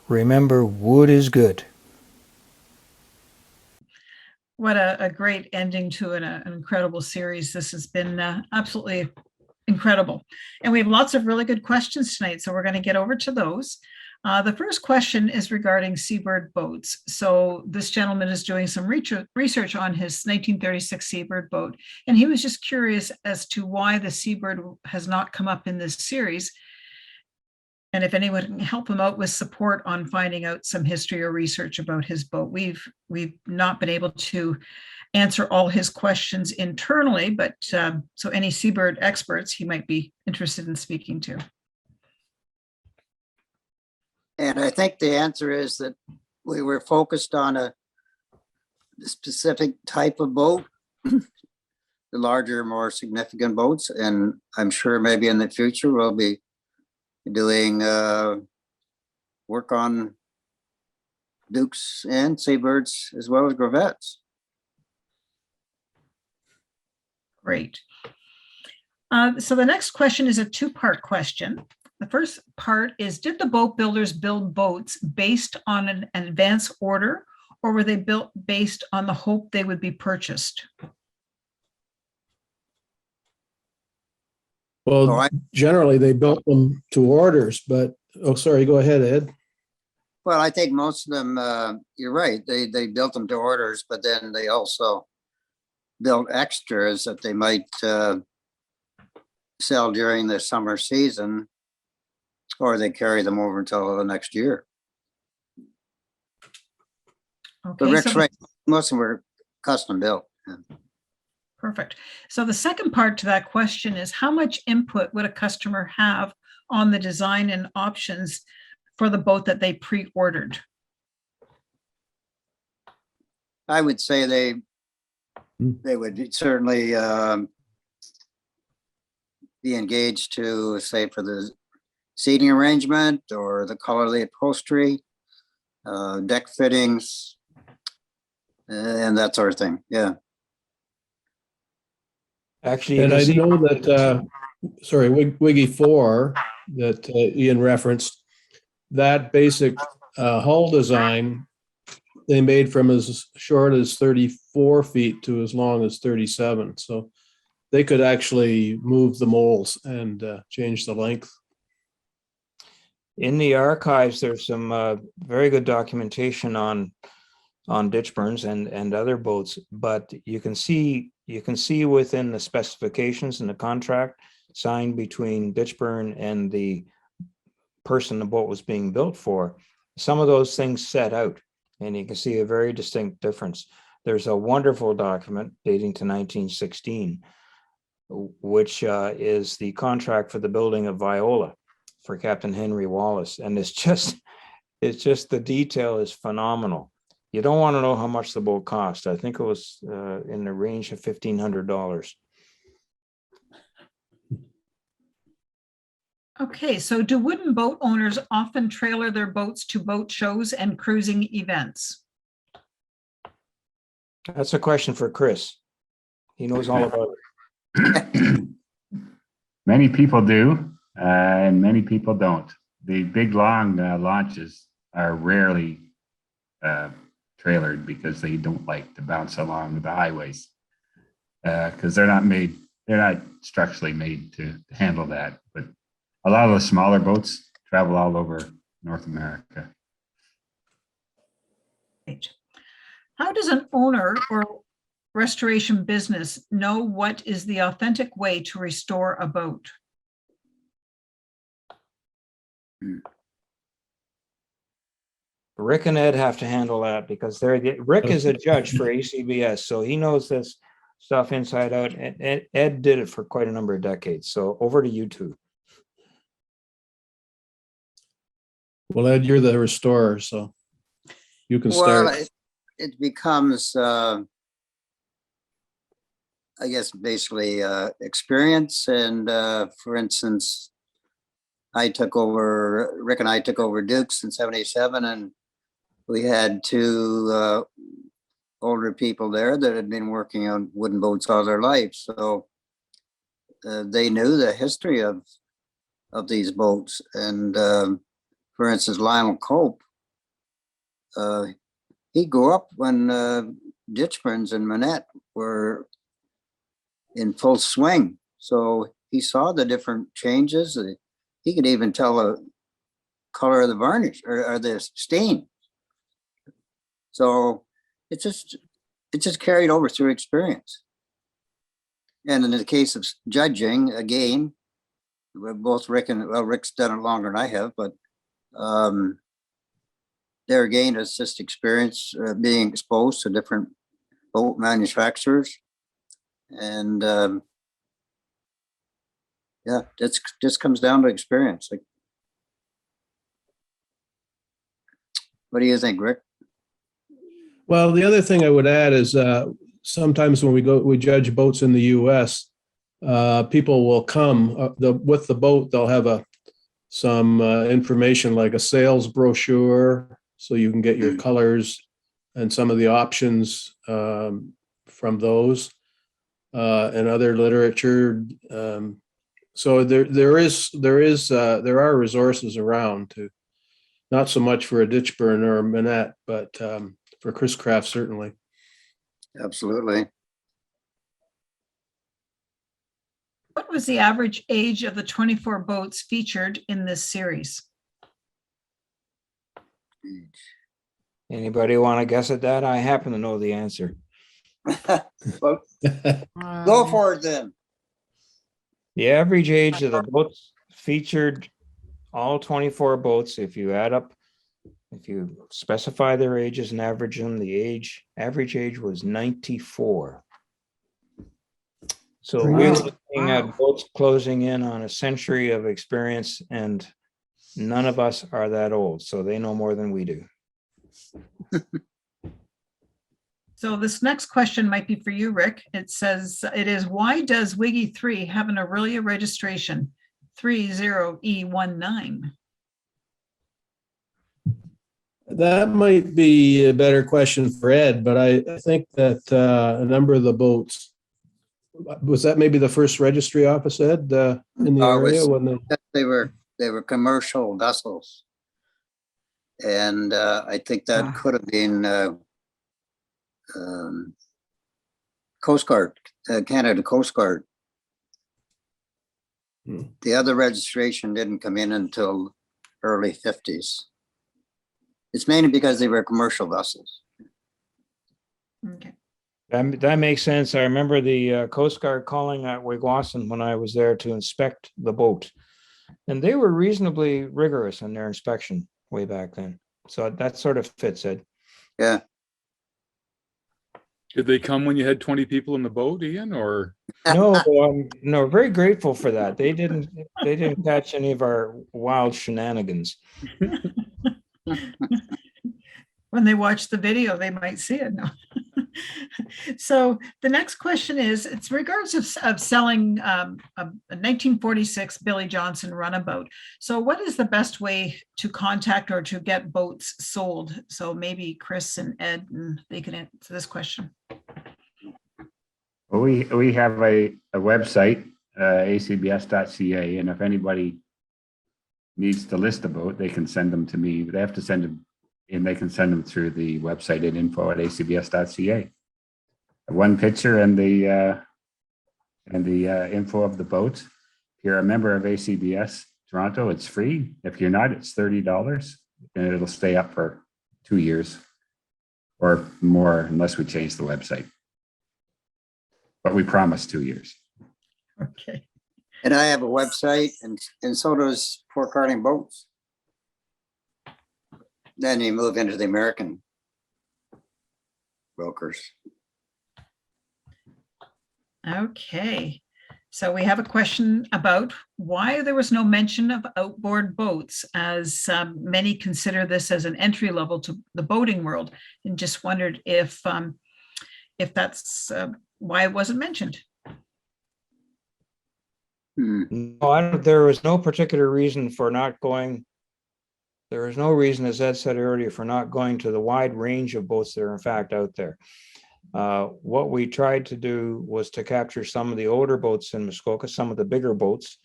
Remember, wood is good. What a great ending to an incredible series. This has been absolutely incredible. And we have lots of really good questions tonight, so we're going to get over to those. The first question is regarding seabird boats. So this gentleman is doing some research on his 1936 seabird boat, and he was just curious as to why the seabird has not come up in this series, and if anyone can help him out with support on finding out some history or research about his boat. We've not been able to answer all his questions internally, but so any seabird experts he might be interested in speaking to. And I think the answer is that we were focused on a specific type of boat the larger, more significant boats. And I'm sure maybe in the future we'll be doing work on Dukes and Seabirds as well as Gravettes. Great. So the next question is a two-part question. The first part is, did the boat builders build boats based on an advance order, or were they built based on the hope they would be purchased? Well, Oh, generally they built them to orders, but, oh, sorry, go ahead, Ed. Well, I think most of them, you're right, they built them to orders, but then they also built extras that they might sell during the summer season, or they carry them over until the next year. But Okay, Rick's so right, most of them were custom built. perfect. So the second part to that question is, how much input would a customer have on the design and options for the boat that they pre-ordered? I would say they would certainly be engaged to, say, for the seating arrangement or the color of the upholstery, deck fittings, and that sort of thing. Yeah. Actually, And I know that, sorry, Wiggy 4 that Ian referenced, that basic hull design, they made from as short as 34 feet to as long as 37. So they could actually move the molds and change the length. in the archives, there's some very good documentation on ditch burns and other boats, but you can see within the specifications in the contract signed between Ditchburn and the person the boat was being built for, some of those things set out, and you can see a very distinct difference. There's a wonderful document dating to 1916, which is the contract for the building of Viola for Captain Henry Wallace, and it's just the detail is phenomenal. You don't want to know how much the boat cost. I think it was in the range of $1,500. Okay, so do wooden boat owners often trailer their boats to boat shows and cruising events? That's a question for Chris. He knows all about it. Many people do, and many people don't. The big long launches are rarely trailered because they don't like to bounce along the highways because they're not structurally made to handle that. But a lot of the smaller boats travel all over North America. Right. How does an owner or restoration business know what is the authentic way to restore a boat? Rick and Ed have to handle that because Rick is a judge for ACBS, so he knows this stuff inside out. And Ed did it for quite a number of decades. So over to you two. Well, Ed, you're the restorer, so you can start. Well, it becomes, I guess, basically experience. And for instance, Rick and I took over Dukes in '77, and we had two older people there that had been working on wooden boats all their life. So they knew the history of these boats. And for instance, Lionel Cope, he grew up when Ditchburns and Manette were in full swing. So he saw the different changes. He could even tell the color of the varnish or the stain. So it's just carried over through experience. And in the case of judging, again, both Rick's done it longer than I have, but there again, it's just experience being exposed to different boat manufacturers. And yeah, it just comes down to experience. Like, what do you think, Rick? Well, the other thing I would add is sometimes when we judge boats in the US, people will come with the boat. They'll have some information like a sales brochure, so you can get your colors and some of the options from those and other literature. So there are resources around to, not so much for a ditch burn or a minette, but for Chris Craft certainly. Absolutely. What was the average age of the 24 boats featured in this series? Anybody want to guess at that? I happen to know the answer. Well, go for it then. The average age of the boats featured, all 24 boats, if you add up, if you specify their ages and average them, the average age was 94. So we're looking at boats closing in on a century of experience, and none of us are that old, so they know more than we do. So this next question might be for you, Rick. It says, why does Wiggy 3 have an Aurelia registration 30E19? That might be a better question for Ed, but I think that a number of the boats, was that maybe the first registry office, Ed, in the area? When they were commercial vessels. And I think that could have been Coast Guard, Canada Coast Guard. The other registration didn't come in until early 50s. It's mainly because they were commercial vessels. Okay. That makes sense. I remember the Coast Guard calling at Wigwasson when I was there to inspect the boat. And they were reasonably rigorous in their inspection way back then. So that sort of fits it. Yeah. Did they come when you had 20 people in the boat, Ian, or? No, no, very grateful for that. They didn't catch any of our wild shenanigans. When they watch the video, they might see it now. So the next question is, it's regards of selling a 1946 Billy Johnson runabout. So what is the best way to contact or to get boats sold? So maybe Chris and Ed, and they can answer this question. Well, we have a website, acbs.ca, and if anybody needs to list a boat, they can send them to me. They have to send them, and they can send them through the website at info@acbs.ca. One picture and the info of the boat. If you're a member of ACBS Toronto, it's free. If you're not, it's $30, and it'll stay up for 2 years or more, unless we change the website. But we promise 2 years. Okay. And I have a website, and so does Port Carling Boats. Then you move into the American brokers. Okay. So we have a question about why there was no mention of outboard boats, as many consider this as an entry level to the boating world, and just wondered if that's why it wasn't mentioned. No, there was no particular reason for not going. There is no reason, as Ed said earlier, for not going to the wide range of boats that are in fact out there. What we tried to do was to capture some of the older boats in Muskoka, some of the bigger boats,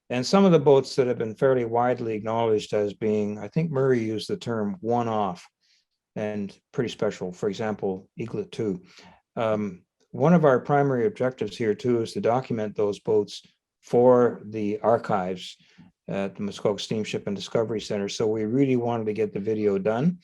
and some of the boats that have been fairly widely acknowledged as being, I think Murray used the term one-off and pretty special. For example, Eaglet 2. One of our primary objectives here too is to document those boats for the archives at the Muskoka Steamship and Discovery Center. So we really wanted to get the video done.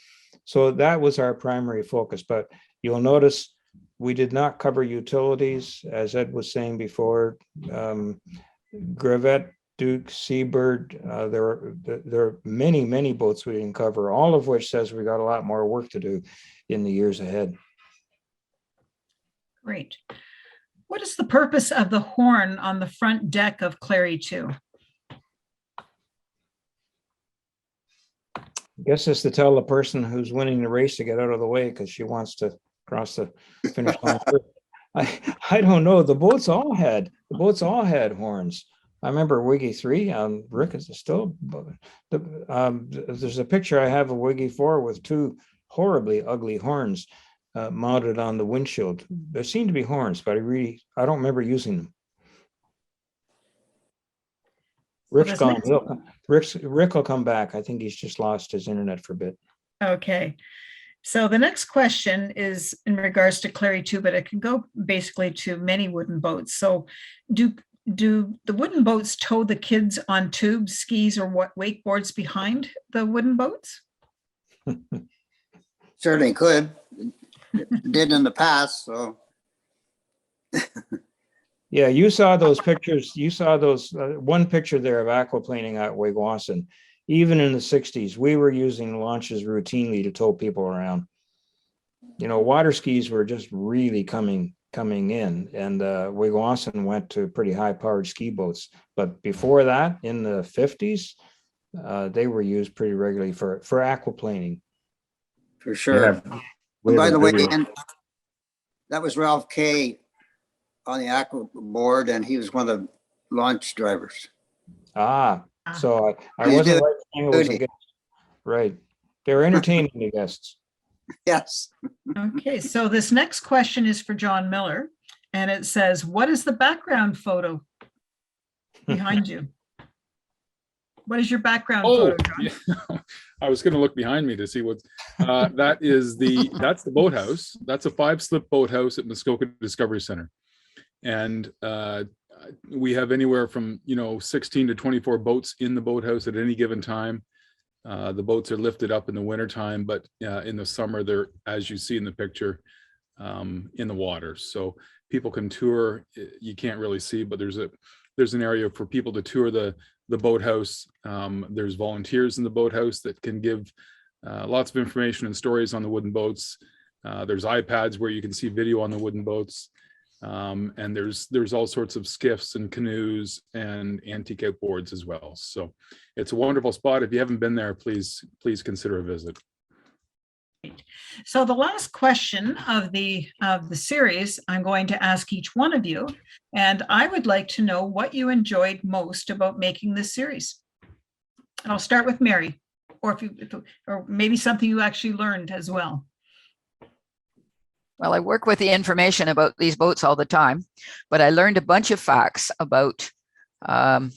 So that was our primary focus. But you'll notice we did not cover utilities, as Ed was saying before. Gravette, Duke, Seabird, there are many, many boats we didn't cover, all of which says we got a lot more work to do in the years ahead. Great. What is the purpose of the horn on the front deck of Clary 2? I guess it's to tell the person who's winning the race to get out of the way because she wants to across the finish line. I don't know. The boats all had horns. I remember Wiggy 3. Rick is still. There's a picture I have of Wiggy 4 with 2 horribly ugly horns mounted on the windshield. There seemed to be horns, but I don't remember using them. Rick's gone. Rick will come back. I think he's just lost his internet for a bit. Okay. So the next question is in regards to Clary too, but it can go basically to many wooden boats. So do the wooden boats tow the kids on tubes, skis, or what wakeboards behind the wooden boats? Certainly could. Did in the past, so. Yeah, you saw those pictures. You saw those one picture there of aquaplaning at Wigwasson. Even in the 60s, we were using launches routinely to tow people around. You know, water skis were just really coming in, and Wigwasson went to pretty high-powered ski boats. But before that, in the 50s, they were used pretty regularly for aquaplaning. For sure. By the way, and that was Ralph Kay on the aqua board, and he was one of the launch drivers. So I wasn't right saying it was a guest. Right. They were entertaining the guests. Yes. Okay, so this next question is for John Miller, and it says, what is the background photo behind you? What is your background photo, John? Yeah. I was going to look behind me to see what that's the boathouse. That's a 5-slip boathouse at Muskoka Discovery Center. And we have anywhere from 16 to 24 boats in the boathouse at any given time. The boats are lifted up in the wintertime, but in the summer they're, as you see in the picture, in the water. So people can tour. You can't really see, but there's an area for people to tour the boathouse. There's volunteers in the boathouse that can give lots of information and stories on the wooden boats. There's iPads where you can see video on the wooden boats. And there's all sorts of skiffs and canoes and antique outboards as well. So it's a wonderful spot. If you haven't been there, please consider a visit. So the last question of the series, I'm going to ask each one of you, and I would like to know what you enjoyed most about making this series. And I'll start with Mary, or maybe something you actually learned as well. Well, I work with the information about these boats all the time, but I learned a bunch of facts about, I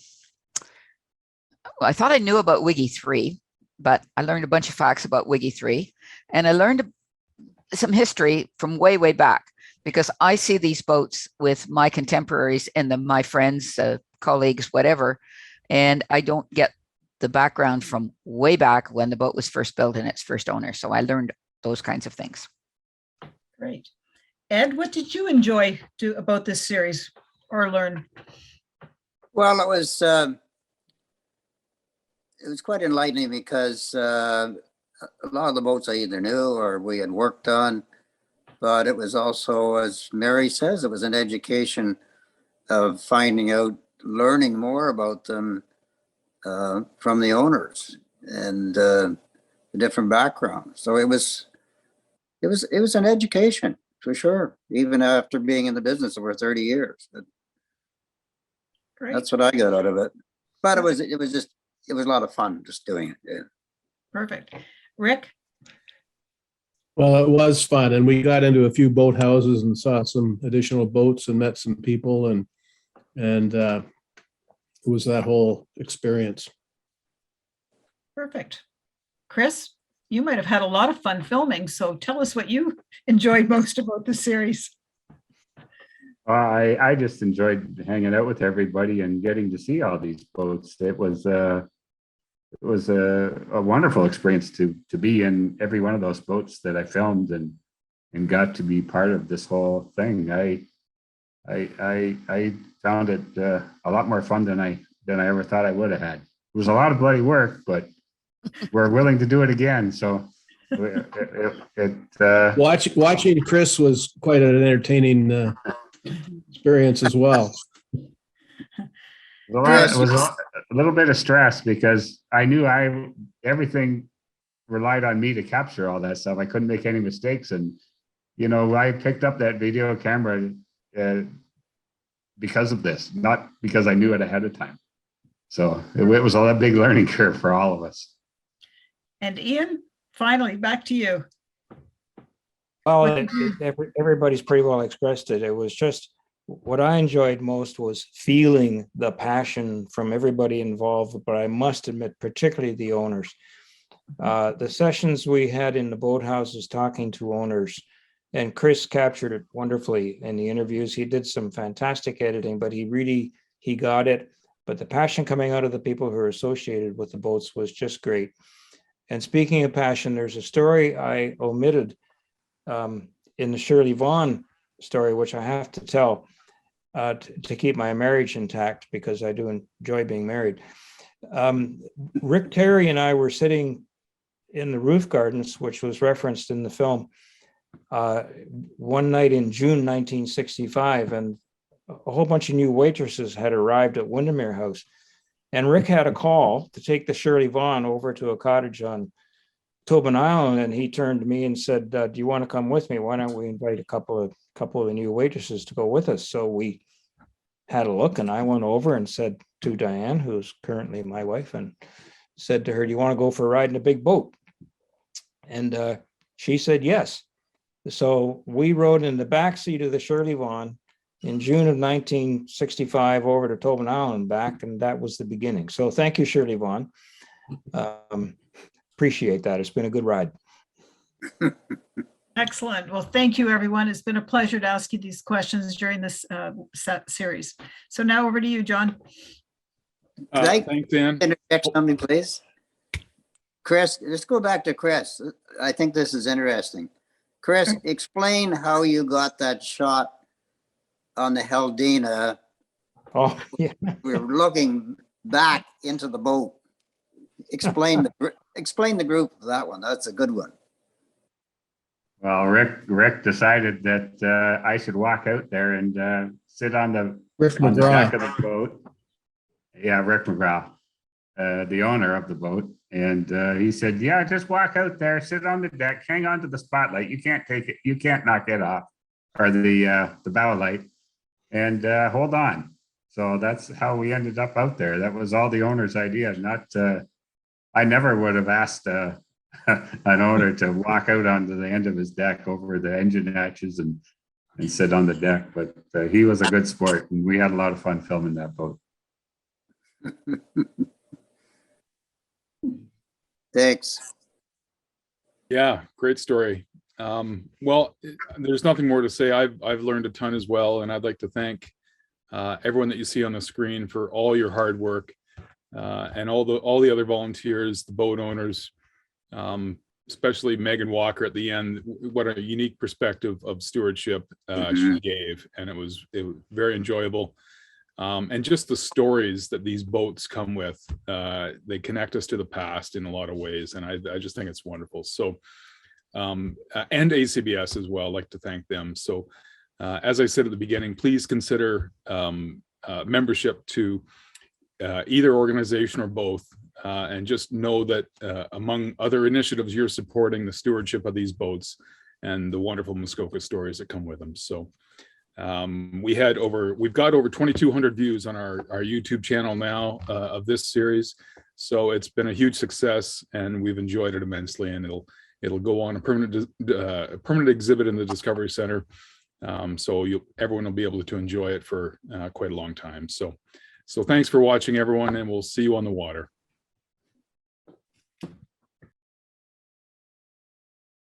thought I knew about Wiggy 3, but I learned a bunch of facts about Wiggy 3, and I learned some history from way, way back, because I see these boats with my contemporaries and my friends, colleagues, whatever, and I don't get the background from way back when the boat was first built and its first owner. So I learned those kinds of things. Great. Ed, what did you enjoy about this series or learn? Well, it was quite enlightening because a lot of the boats I either knew or we had worked on, but it was also, as Mary says, it was an education of finding out, learning more about them from the owners and the different backgrounds. So it was an education for sure, even after being in the business over 30 years. Great. That's what I got out of it. But it was a lot of fun just doing it. Yeah. Perfect. Rick? Well, it was fun, and we got into a few boat houses and saw some additional boats and met some people, and it was that whole experience. Perfect. Chris, you might have had a lot of fun filming, so tell us what you enjoyed most about the series. Well, I just enjoyed hanging out with everybody and getting to see all these boats. It was a wonderful experience to be in every one of those boats that I filmed and got to be part of this whole thing. I found it a lot more fun than I ever thought I would have had. It was a lot of bloody work, but we're willing to do it again. So Watching Chris was quite an entertaining experience as well. It was a little bit of stress because I knew everything relied on me to capture all that stuff. I couldn't make any mistakes, and you know, I picked up that video camera because of this, not because I knew it ahead of time. So it was a big learning curve for all of us. And Ian, finally, back to you. Well, everybody's pretty well expressed it. It was just what I enjoyed most was feeling the passion from everybody involved, but I must admit, particularly the owners. The sessions we had in the boathouses talking to owners, and Chris captured it wonderfully in the interviews. He did some fantastic editing, but he got it. But the passion coming out of the people who are associated with the boats was just great. And speaking of passion, there's a story I omitted in the Shirley Vaughn story, which I have to tell to keep my marriage intact, because I do enjoy being married. Rick Terry and I were sitting in the roof gardens, which was referenced in the film, one night in June 1965, and a whole bunch of new waitresses had arrived at Windermere House. And Rick had a call to take the Shirley Vaughn over to a cottage on Tobin Island, and he turned to me and said, do you want to come with me? Why don't we invite a couple of the new waitresses to go with us? So we had a look, and I went over and said to Diane, who's currently my wife, and said to her, do you want to go for a ride in a big boat? And she said yes. So we rode in the back seat of the Shirley Vaughn in June of 1965 over to Tobin Island back, and that was the beginning. So thank you, Shirley Vaughn. Appreciate that. It's been a good ride. Excellent. Well, thank you, everyone. It's been a pleasure to ask you these questions during this series. So now over to you, John. Thanks, Dan. Interject something, please. Chris, let's go back to Chris. I think this is interesting. Chris, explain how you got that shot on the Heldina. Oh, yeah. We're looking back into the boat. Explain the group of that one. That's a good one. Well, Rick decided that I should walk out there and sit on the deck of the boat. Yeah, Rick McGraw, the owner of the boat. And he said, yeah, just walk out there, sit on the deck, hang on to the spotlight. You can't take it. You can't knock it off, or the bow light, and hold on. So that's how we ended up out there. That was all the owner's idea. Not, I never would have asked an owner to walk out onto the end of his deck over the engine hatches and sit on the deck. But he was a good sport, and we had a lot of fun filming that boat. Thanks. Yeah, great story. Well, there's nothing more to say. I've learned a ton as well, and I'd like to thank everyone that you see on the screen for all your hard work, and all the other volunteers, the boat owners, especially Megan Walker at the end. What a unique perspective of stewardship she gave, and it was very enjoyable. And just the stories that these boats come with, they connect us to the past in a lot of ways, and I just think it's wonderful. So, and ACBS as well, I'd like to thank them. So, as I said at the beginning, please consider membership to either organization or both, and just know that among other initiatives, you're supporting the stewardship of these boats and the wonderful Muskoka stories that come with them. So. We've got over 2,200 views on our YouTube channel now of this series. So it's been a huge success, and we've enjoyed it immensely, and it'll go on a permanent exhibit in the Discovery Center. So everyone will be able to enjoy it for quite a long time. So thanks for watching, everyone, and we'll see you on the water.